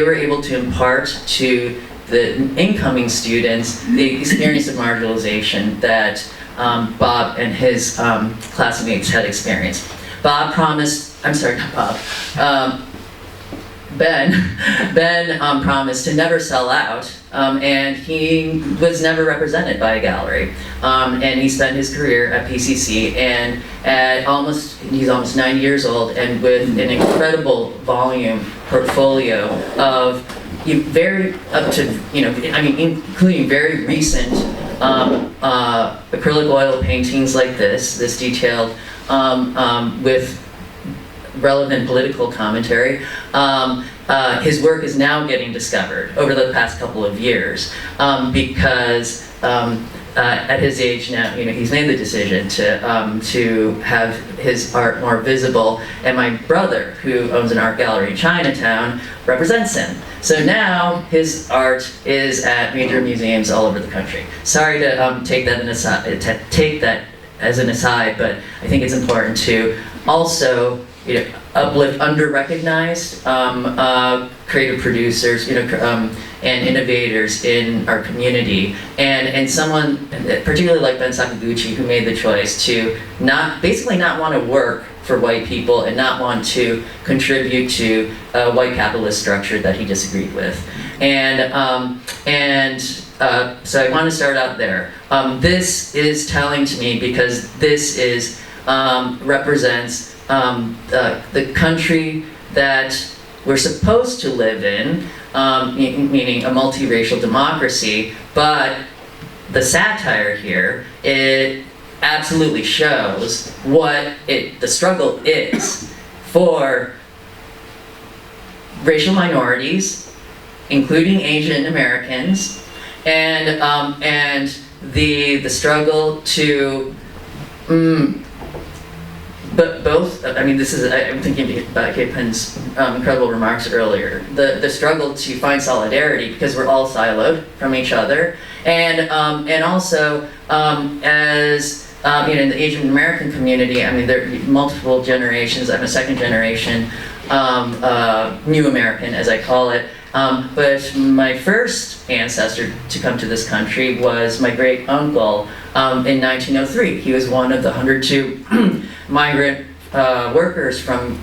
were able to impart to the incoming students the experience of marginalization that Bob and his classmates had experienced. Ben promised to never sell out, and he was never represented by a gallery. And he spent his career at PCC, and he's almost 90 years old, and with an incredible volume portfolio of including very recent acrylic oil paintings like this detailed with relevant political commentary. His work is now getting discovered over the past couple of years because at his age now, he's made the decision to have his art more visible, and my brother, who owns an art gallery in Chinatown, represents him. So now his art is at major museums all over the country. Sorry to take that as an aside, but I think it's important to also uplift under-recognized creative producers, and innovators in our community, and someone particularly like Ben Sakaguchi, who made the choice to not want to work for white people and not want to contribute to a white capitalist structure that he disagreed with, so I want to start out there. This is telling to me because this is represents the country that we're supposed to live in, meaning a multiracial democracy, but the satire here, it absolutely shows what the struggle is for racial minorities, including Asian Americans, and the struggle to but both, I'm thinking about Kate Penn's incredible remarks earlier. The struggle to find solidarity because we're all siloed from each other, and also as in the Asian American community, there are multiple generations. I'm a second generation New American, as I call it. But my first ancestor to come to this country was my great uncle in 1903. He was one of the 102 migrant workers from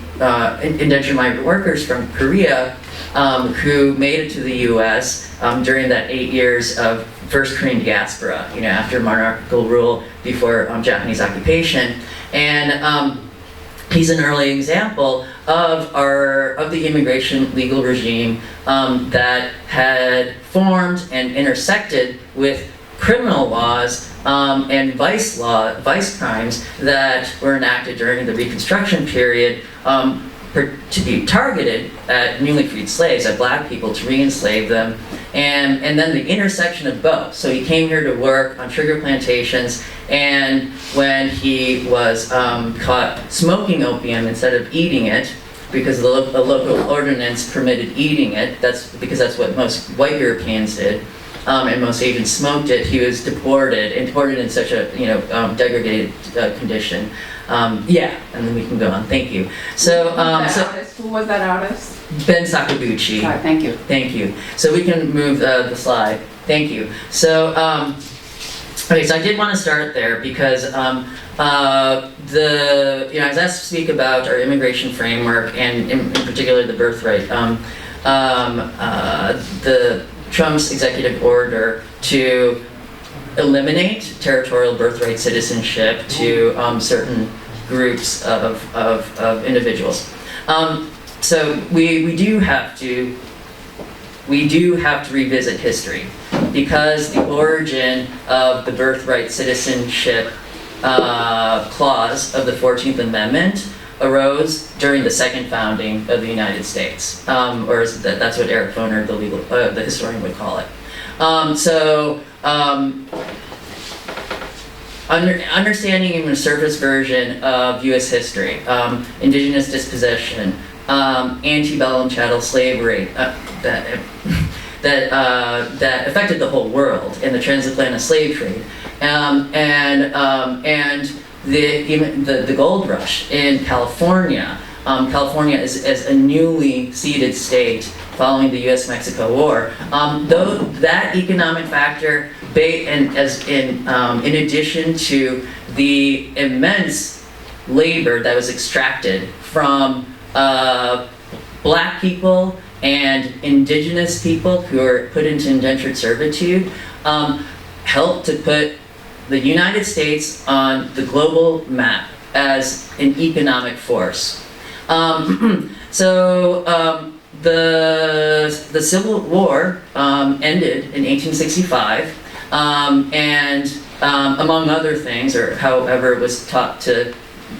indentured migrant workers from Korea who made it to the U.S. During that 8 years of first Korean diaspora, after monarchical rule before Japanese occupation. And he's an early example of the immigration legal regime that had formed and intersected with criminal laws and vice crimes that were enacted during the Reconstruction period to be targeted at newly freed slaves, at black people, to re-enslave them, and then the intersection of both. So he came here to work on sugar plantations, and when he was caught smoking opium instead of eating it, because the local ordinance permitted eating it, that's what most white Europeans did, and most Asians smoked it, he was deported in such a degraded condition. And then we can go on. Thank you. So, Who was that artist? Ben Sakaguchi. Sorry, thank you. Thank you. So we can move the slide. Thank you. So, okay, so I did want to start there because I was asked to speak about our immigration framework and in particular the birthright. The Trump's executive order to eliminate territorial birthright citizenship to certain groups of individuals. So we do have to revisit history, because the origin of the birthright citizenship clause of the 14th Amendment arose during the second founding of the United States, or that's what Eric Foner, the historian, would call it. Understanding even a surface version of U.S. history, indigenous dispossession, antebellum chattel slavery that affected the whole world, and the transatlantic slave trade, and the gold rush in California. California is a newly ceded state following the U.S.-Mexico War. Though that economic factor, in addition to the immense labor that was extracted from black people and indigenous people who were put into indentured servitude, helped to put the United States on the global map as an economic force. The Civil War ended in 1865, and among other things, or however it was taught to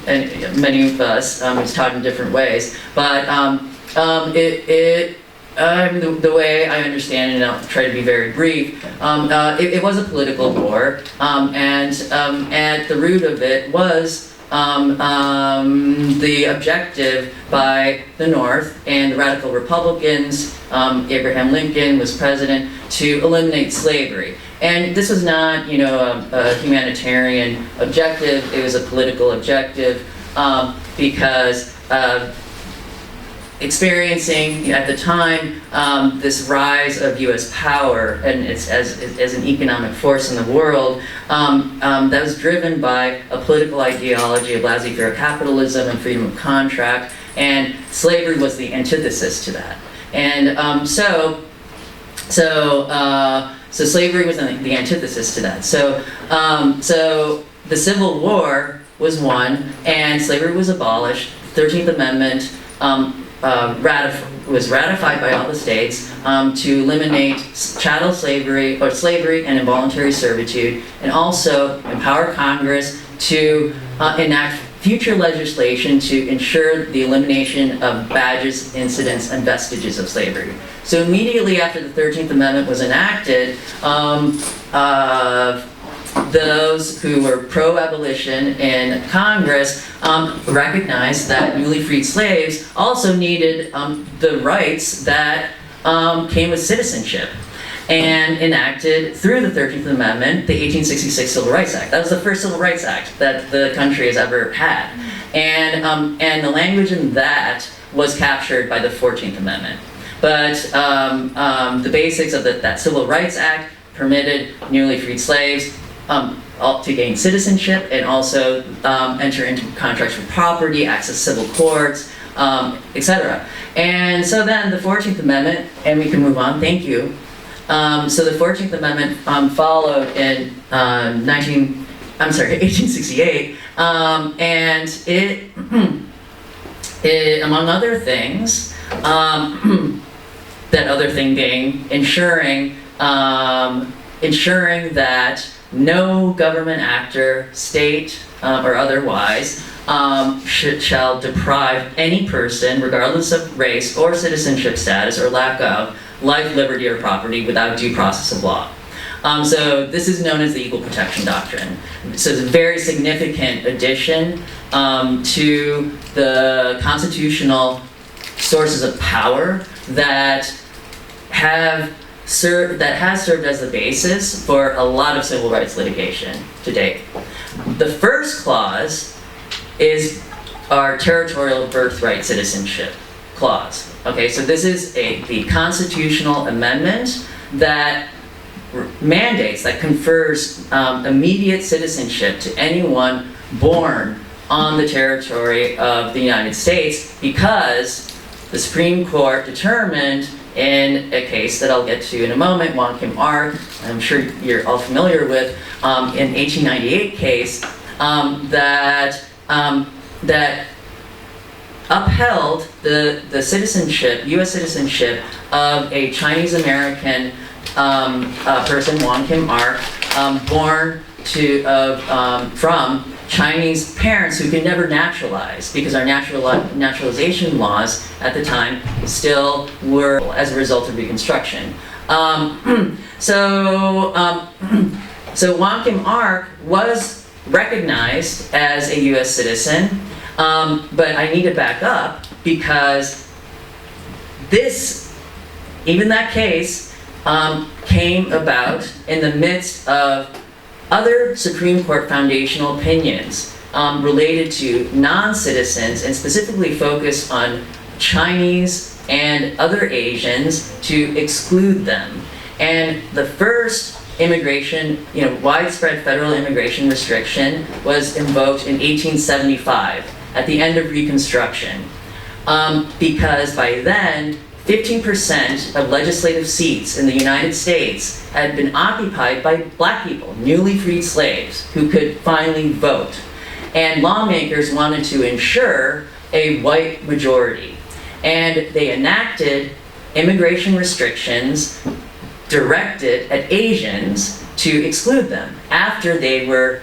many of us, it was taught in different ways, but the way I understand it, and I'll try to be very brief, it was a political war, and at the root of it was the objective by the North and the radical Republicans, Abraham Lincoln was president, to eliminate slavery. And this was not, a humanitarian objective, it was a political objective, because experiencing at the time this rise of U.S. power and as an economic force in the world that was driven by a political ideology of laissez-faire capitalism and freedom of contract, and slavery was the antithesis to that. And so slavery was the antithesis to that. So the Civil War was won, and slavery was abolished. The 13th Amendment was ratified by all the states to eliminate chattel slavery, or slavery and involuntary servitude, and also empower Congress to enact future legislation to ensure the elimination of badges, incidents, and vestiges of slavery. So immediately after the 13th Amendment was enacted, those who were pro-abolition in Congress recognized that newly freed slaves also needed the rights that came with citizenship, and enacted through the 13th Amendment the 1866 Civil Rights Act. That was the first Civil Rights Act that the country has ever had, and the language in that was captured by the 14th Amendment. But the basics of that Civil Rights Act permitted newly freed slaves to gain citizenship, and also enter into contracts for property, access civil courts, etc. And so then the 14th Amendment, and we can move on, thank you. So the 14th Amendment followed in 1868, and it, among other things, that other thing being ensuring that no government actor, state or otherwise, shall deprive any person, regardless of race or citizenship status or lack of, life, liberty, or property without due process of law. So this is known as the Equal Protection Doctrine. So it's a very significant addition to the constitutional sources of power that has served as the basis for a lot of civil rights litigation to date. The first clause is our territorial birthright citizenship clause. Okay, so this is the constitutional amendment that mandates, that confers immediate citizenship to anyone born on the territory of the United States, because the Supreme Court determined in a case that I'll get to in a moment, Wong Kim Ark, I'm sure you're all familiar with, in 1898 case, that upheld the citizenship, U.S. citizenship of a Chinese American person, Wong Kim Ark, born from Chinese parents who could never naturalize, because our naturalization laws at the time still were as a result of Reconstruction. So Wong Kim Ark was recognized as a U.S. citizen, but I need to back up, because even that case came about in the midst of other Supreme Court foundational opinions related to non-citizens, and specifically focused on Chinese and other Asians, to exclude them. And the first immigration, widespread federal immigration restriction was invoked in 1875 at the end of Reconstruction, because by then 15% of legislative seats in the United States had been occupied by black people, newly freed slaves, who could finally vote. And lawmakers wanted to ensure a white majority. And they enacted immigration restrictions directed at Asians to exclude them after they were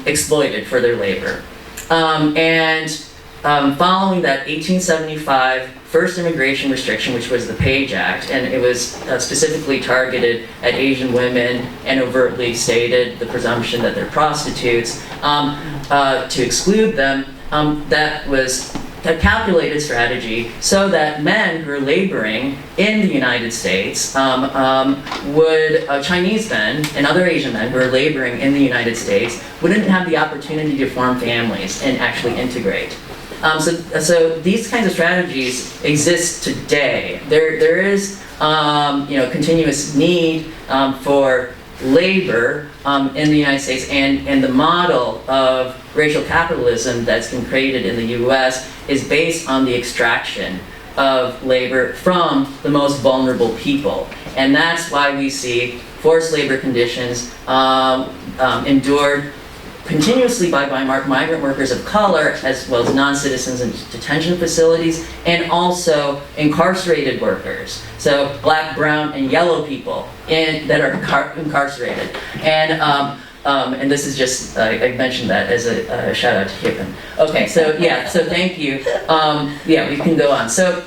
exploited for their labor. Following that 1875 first immigration restriction, which was the Page Act, and it was specifically targeted at Asian women and overtly stated the presumption that they're prostitutes, to exclude them, that was a calculated strategy so that men who are laboring in the United States Chinese men and other Asian men who are laboring in the United States wouldn't have the opportunity to form families and actually integrate. So these kinds of strategies exist today. There is continuous need for labor in the United States, and the model of racial capitalism that's been created in the U.S. is based on the extraction of labor from the most vulnerable people. And that's why we see forced labor conditions endured continuously by migrant workers of color, as well as non-citizens in detention facilities, and also incarcerated workers. So black, brown, and yellow people that are incarcerated. And this is just, I mentioned that as a shout out to Hyphen. Okay, so thank you. We can go on. So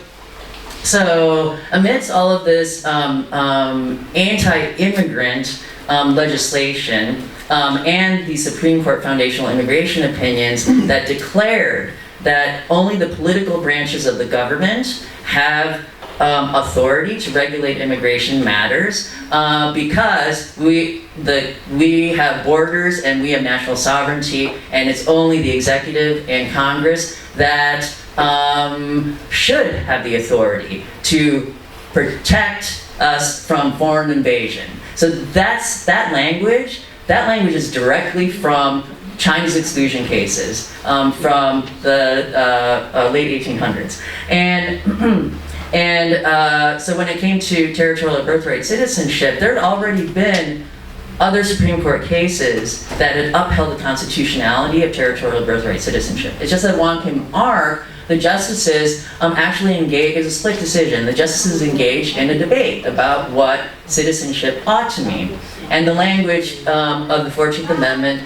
amidst all of this anti-immigrant legislation, and the Supreme Court foundational immigration opinions that declared that only the political branches of the government have authority to regulate immigration matters, because we have borders and we have national sovereignty, and it's only the executive and Congress that should have the authority to protect us from foreign invasion. So that language is directly from Chinese exclusion cases from the late 1800s. And so when it came to territorial birthright citizenship, there had already been other Supreme Court cases that had upheld the constitutionality of territorial birthright citizenship. It's just that Wong Kim Ark, the justices actually engaged, it was a split decision, the justices engaged in a debate about what citizenship ought to mean. And the language of the 14th Amendment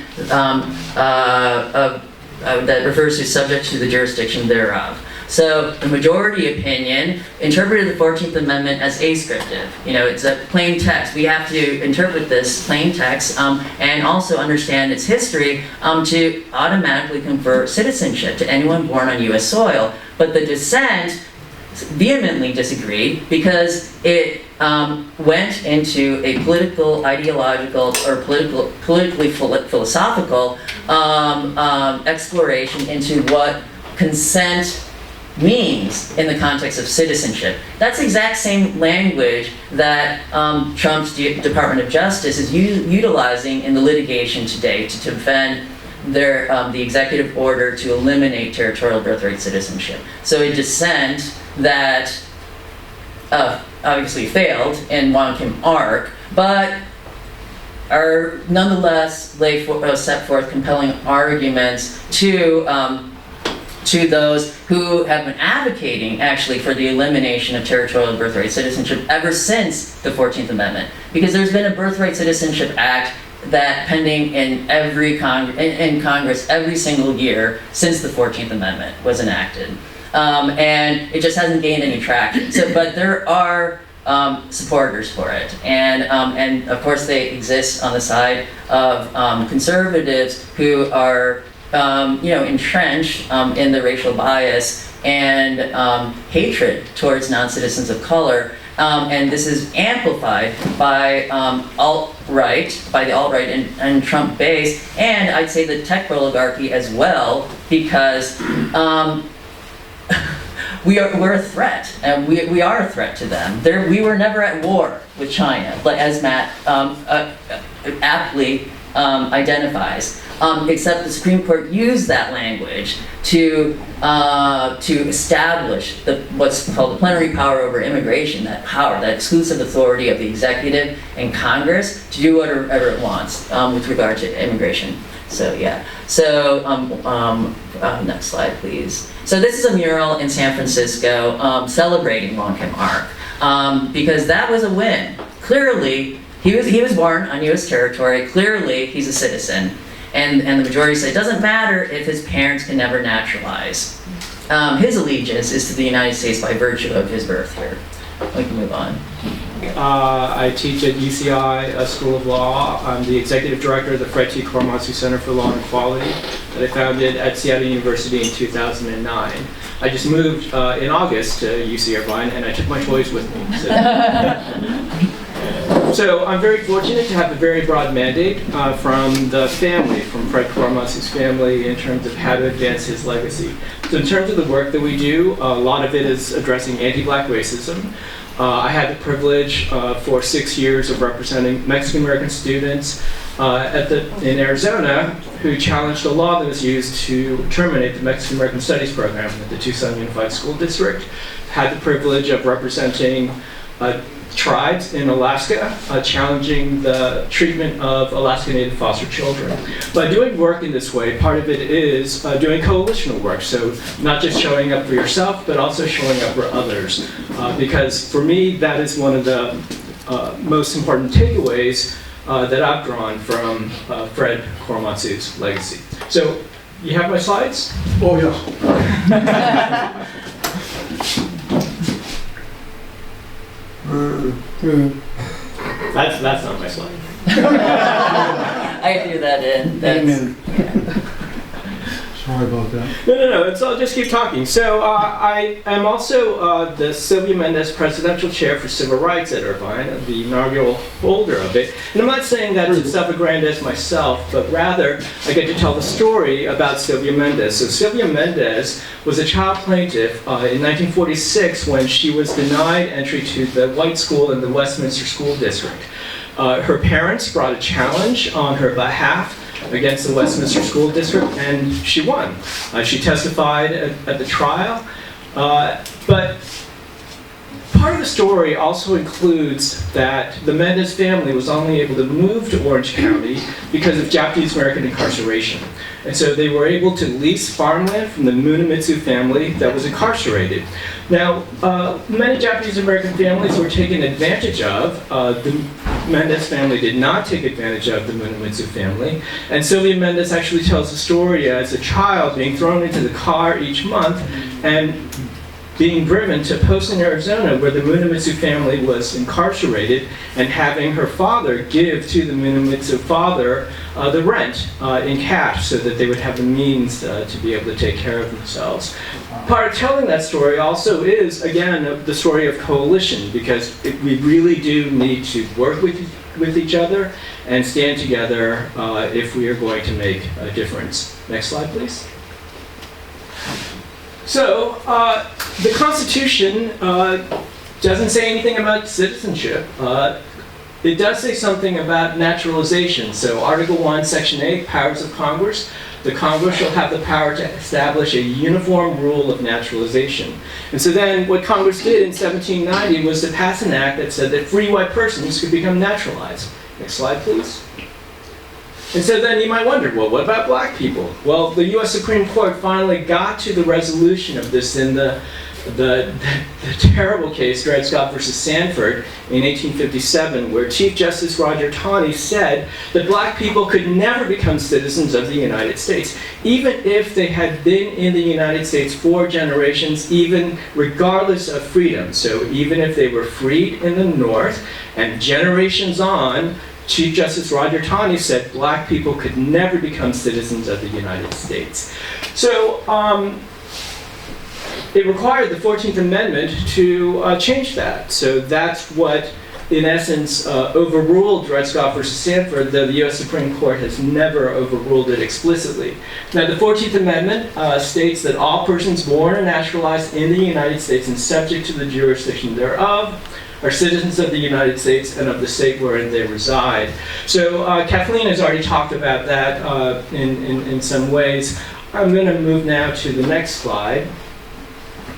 that refers to subject to the jurisdiction thereof. So the majority opinion interpreted the 14th Amendment as ascriptive. You know, it's a plain text. We have to interpret this plain text and also understand its history to automatically confer citizenship to anyone born on U.S. soil. But the dissent vehemently disagreed because it went into a political, ideological, or politically philosophical exploration into what consent means in the context of citizenship. That's the exact same language that Trump's Department of Justice is utilizing in the litigation today to defend the executive order to eliminate territorial birthright citizenship. So a dissent that obviously failed in Wong Kim Ark, but are nonetheless set forth compelling arguments to those who have been advocating actually for the elimination of territorial birthright citizenship ever since the 14th Amendment. Because there's been a Birthright Citizenship Act that pending in Congress every single year since the 14th Amendment was enacted. And it just hasn't gained any traction. But there are supporters for it. And of course they exist on the side of conservatives who are entrenched in the racial bias and hatred towards non-citizens of color. And this is amplified by the alt-right and Trump base, and I'd say the tech oligarchy as well, because we're a threat, and we are a threat to them. We were never at war with China, but as Matt aptly identifies. Except the Supreme Court used that language to establish what's called the plenary power over immigration, that power, that exclusive authority of the executive and Congress to do whatever it wants with regard to immigration. So yeah. So next slide, please. So this is a mural in San Francisco celebrating Wong Kim Ark because that was a win. Clearly, he was born on U.S. territory. Clearly, he's a citizen. And the majority say it doesn't matter if his parents can never naturalize. His allegiance is to the United States by virtue of his birth here. We can move on. I teach at UCI School of Law. I'm the executive director of the Fred T. Korematsu Center for Law and Equality that I founded at Seattle University in 2009. I just moved in August to UC Irvine, and I took my toys with me. So I'm very fortunate to have a very broad mandate from the family, from Fred Korematsu's family, in terms of how to advance his legacy. So in terms of the work that we do, a lot of it is addressing anti-black racism. I had the privilege for 6 years of representing Mexican-American students in Arizona who challenged a law that was used to terminate the Mexican-American Studies program at the Tucson Unified School District. Had the privilege of representing tribes in Alaska challenging the treatment of Alaska Native foster children. By doing work in this way, part of it is doing coalitional work, so not just showing up for yourself, but also showing up for others. Because for me, that is one of the most important takeaways that I've drawn from Fred Korematsu's legacy. So, you have my slides? Oh, yeah. That's not my slide. I threw that in. Amen. Sorry about that. No, I'll just keep talking. So I am also the Sylvia Mendez Presidential Chair for Civil Rights at Irvine, the inaugural holder of it. And I'm not saying that to self-aggrandize myself, but rather I get to tell the story about Sylvia Mendez. So Sylvia Mendez was a child plaintiff in 1946 when she was denied entry to the white school in the Westminster School District. Her parents brought a challenge on her behalf against the Westminster School District, and she won. She testified at the trial, but part of the story also includes that the Mendez family was only able to move to Orange County because of Japanese American incarceration. And so they were able to lease farmland from the Munamitsu family that was incarcerated. Now, many Japanese American families were taken advantage of. The Mendez family did not take advantage of the Munamitsu family. And Sylvia Mendez actually tells the story as a child being thrown into the car each month and being driven to Poston, Arizona, where the Munamitsu family was incarcerated, and having her father give to the Munamitsu father the rent in cash so that they would have the means to be able to take care of themselves. Part of telling that story also is, again, the story of coalition, because we really do need to work with each other and stand together if we are going to make a difference. Next slide, please. So, the Constitution doesn't say anything about citizenship. It does say something about naturalization. So Article 1, Section 8, Powers of Congress. The Congress shall have the power to establish a uniform rule of naturalization. And so then what Congress did in 1790 was to pass an act that said that free white persons could become naturalized. Next slide, please. And so then you might wonder, well, what about black people? Well, the U.S. Supreme Court finally got to the resolution of this in the terrible case, Dred Scott versus Sanford, in 1857, where Chief Justice Roger Taney said that black people could never become citizens of the United States, even if they had been in the United States for generations, even regardless of freedom. So even if they were freed in the North, and generations on, Chief Justice Roger Taney said black people could never become citizens of the United States. So it required the 14th Amendment to change that. So that's what, in essence, overruled Dred Scott versus Sanford, though the U.S. Supreme Court has never overruled it explicitly. Now, the 14th Amendment states that all persons born and naturalized in the United States and subject to the jurisdiction thereof are citizens of the United States and of the state wherein they reside. So Kathleen has already talked about that in some ways. I'm going to move now to the next slide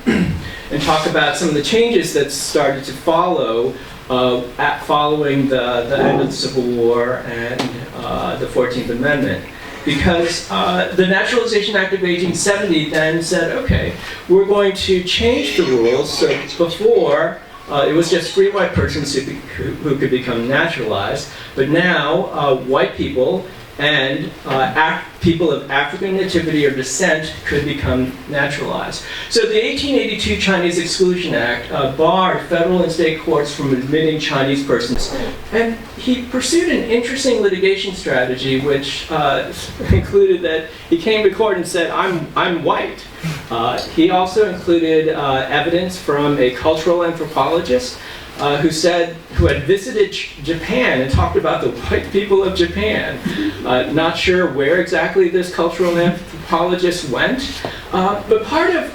and talk about some of the changes that started to follow following the end of the Civil War and the 14th Amendment. Because the Naturalization Act of 1870 then said, okay, we're going to change the rules. So before, it was just free white persons who could become naturalized, but now white people and people of African nativity or descent could become naturalized. So the 1882 Chinese Exclusion Act barred federal and state courts from admitting Chinese persons. And he pursued an interesting litigation strategy, which included that he came to court and said, I'm white. He also included evidence from a cultural anthropologist who had visited Japan and talked about the white people of Japan. Not sure where exactly this cultural anthropologist went, but part of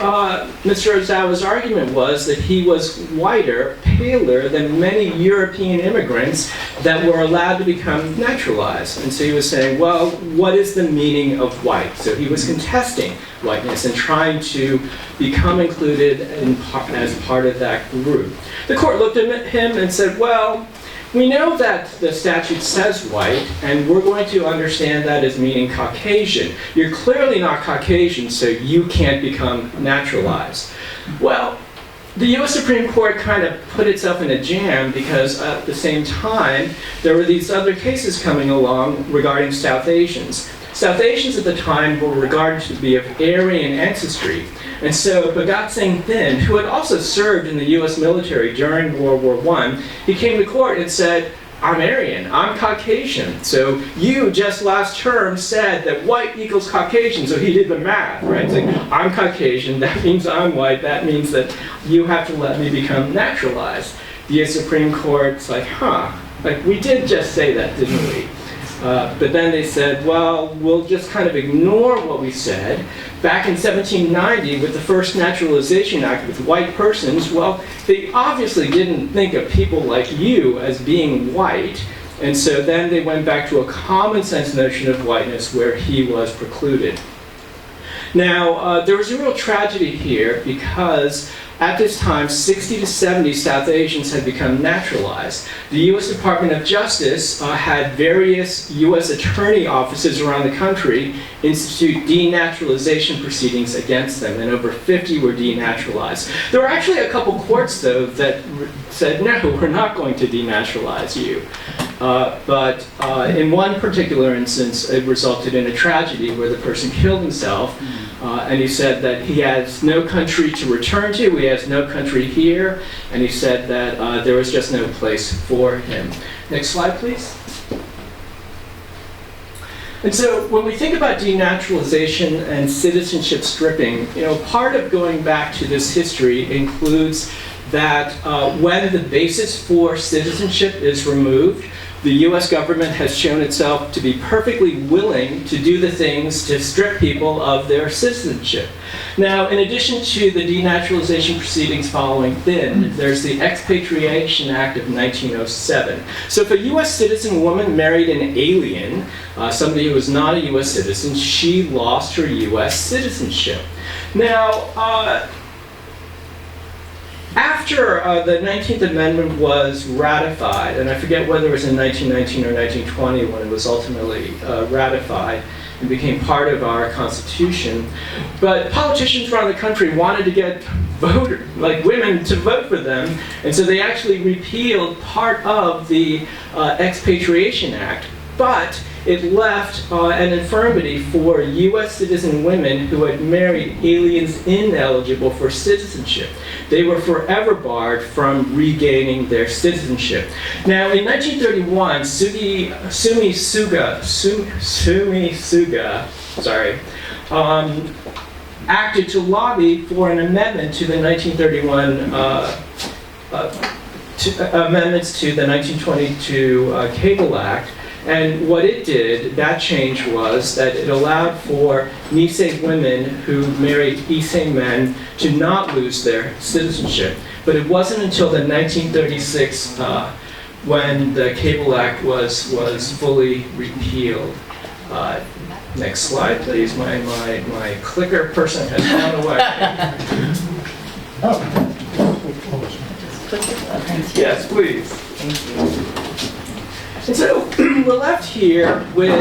Mr. Ozawa's argument was that he was whiter, paler than many European immigrants that were allowed to become naturalized. And so he was saying, well, what is the meaning of white? So he was contesting whiteness and trying to become included as part of that group. The court looked at him and said, well, we know that the statute says white, and we're going to understand that as meaning Caucasian. You're clearly not Caucasian, so you can't become naturalized. Well, the U.S. Supreme Court kind of put itself in a jam because at the same time, there were these other cases coming along regarding South Asians. South Asians at the time were regarded to be of Aryan ancestry. And so Bhagat Singh Thind, who had also served in the U.S. military during World War I, he came to court and said, I'm Aryan, I'm Caucasian. So you just last term said that white equals Caucasian, so he did the math, right? It's like, I'm Caucasian, that means I'm white, that means that you have to let me become naturalized. The U.S. Supreme Court's like, like we did just say that, didn't we? But then they said, well, we'll just kind of ignore what we said. Back in 1790, with the first Naturalization Act with white persons, well, they obviously didn't think of people like you as being white. And so then they went back to a common sense notion of whiteness where he was precluded. Now, there was a real tragedy here because at this time, 60 to 70 South Asians had become naturalized. The U.S. Department of Justice had various U.S. attorney offices around the country institute denaturalization proceedings against them, and over 50 were denaturalized. There were actually a couple courts, though, that said, no, we're not going to denaturalize you. But in one particular instance, it resulted in a tragedy where the person killed himself, and he said that he has no country to return to, he has no country here, and he said that there was just no place for him. Next slide, please. And so when we think about denaturalization and citizenship stripping, part of going back to this history includes that when the basis for citizenship is removed, the US government has shown itself to be perfectly willing to do the things to strip people of their citizenship. Now, in addition to the denaturalization proceedings following Thin, there's the Expatriation Act of 1907. So if a US citizen woman married an alien, somebody who was not a US citizen, she lost her US citizenship. Now, after the 19th Amendment was ratified, and I forget whether it was in 1919 or 1920 when it was ultimately ratified and became part of our Constitution, but politicians around the country wanted to get women to vote for them, and so they actually repealed part of the Expatriation Act, but it left an infirmity for US citizen women who had married aliens ineligible for citizenship. They were forever barred from regaining their citizenship. Now, in 1931, Sumi Suga, acted to lobby for an amendment to the 1931 amendments to the 1922 Cable Act. And what it did, that change was that it allowed for Nisei women who married Issei men to not lose their citizenship. But it wasn't until the 1936 when the Cable Act was fully repealed. Next slide, please. My clicker person has gone away. Yes, please. Thank you. And so we're left here with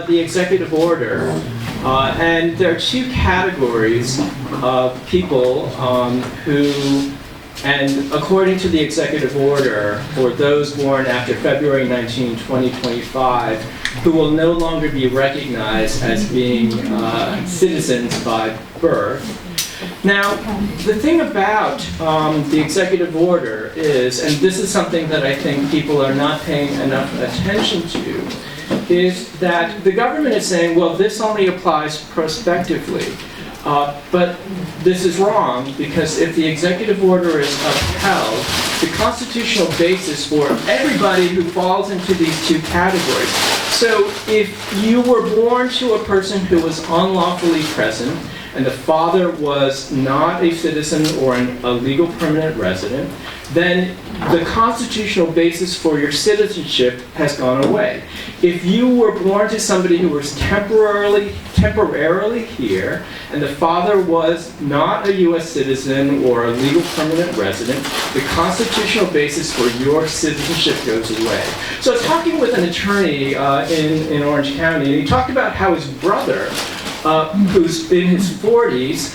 the executive order, and there are two categories of people who, and according to the executive order, for those born after February 19, 2025, who will no longer be recognized as being citizens by birth. Now, the thing about the executive order is, and this is something that I think people are not paying enough attention to, is that the government is saying, well, this only applies prospectively. But this is wrong, because if the executive order is upheld, the constitutional basis for everybody who falls into these two categories. So if you were born to a person who was unlawfully present, and the father was not a citizen or a legal permanent resident, then the constitutional basis for your citizenship has gone away. If you were born to somebody who was temporarily here, and the father was not a US citizen or a legal permanent resident, the constitutional basis for your citizenship goes away. So I was talking with an attorney in Orange County, and he talked about how his brother, who's in his 40s,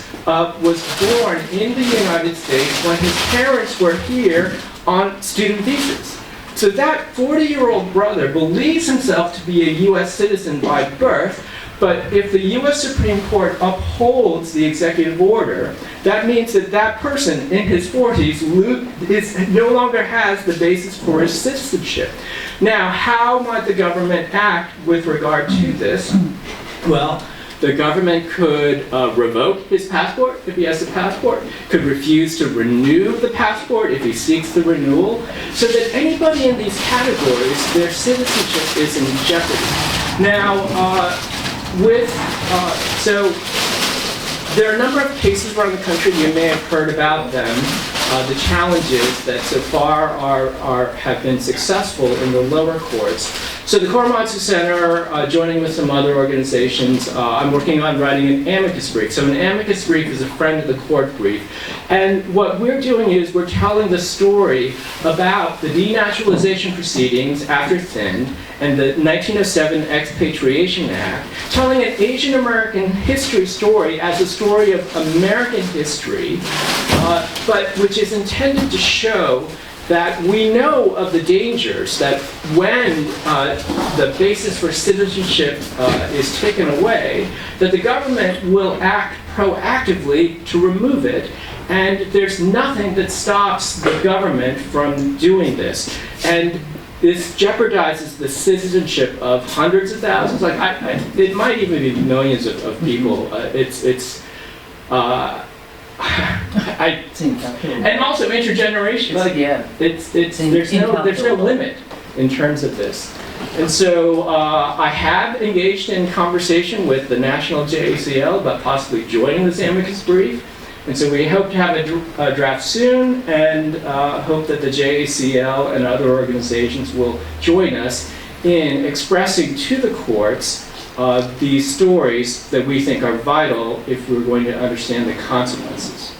was born in the United States when his parents were here on student visas. So that 40-year-old brother believes himself to be a US citizen by birth, but if the US Supreme Court upholds the executive order, that means that that person in his 40s no longer has the basis for his citizenship. Now, how might the government act with regard to this? Well, the government could revoke his passport if he has a passport, could refuse to renew the passport if he seeks the renewal, so that anybody in these categories, their citizenship is in jeopardy. Now, so there are a number of cases around the country, you may have heard about them, the challenges that so far have been successful in the lower courts. So the Korematsu Center, joining with some other organizations, I'm working on writing an amicus brief. So an amicus brief is a friend of the court brief. And what we're doing is we're telling the story about the denaturalization proceedings after Thind and the 1907 Expatriation Act, telling an Asian American history story as a story of American history, but which is intended to show that we know of the dangers that when the basis for citizenship is taken away, that the government will act proactively to remove it, and there's nothing that stops the government from doing this. And this jeopardizes the citizenship of hundreds of thousands, it might even be millions of people. And also intergenerations. Well, yeah. There's no limit in terms of this. And so I have engaged in conversation with the National JACL about possibly joining this amicus brief. And so we hope to have a draft soon, and hope that the JACL and other organizations will join us in expressing to the courts these stories that we think are vital if we're going to understand the consequences.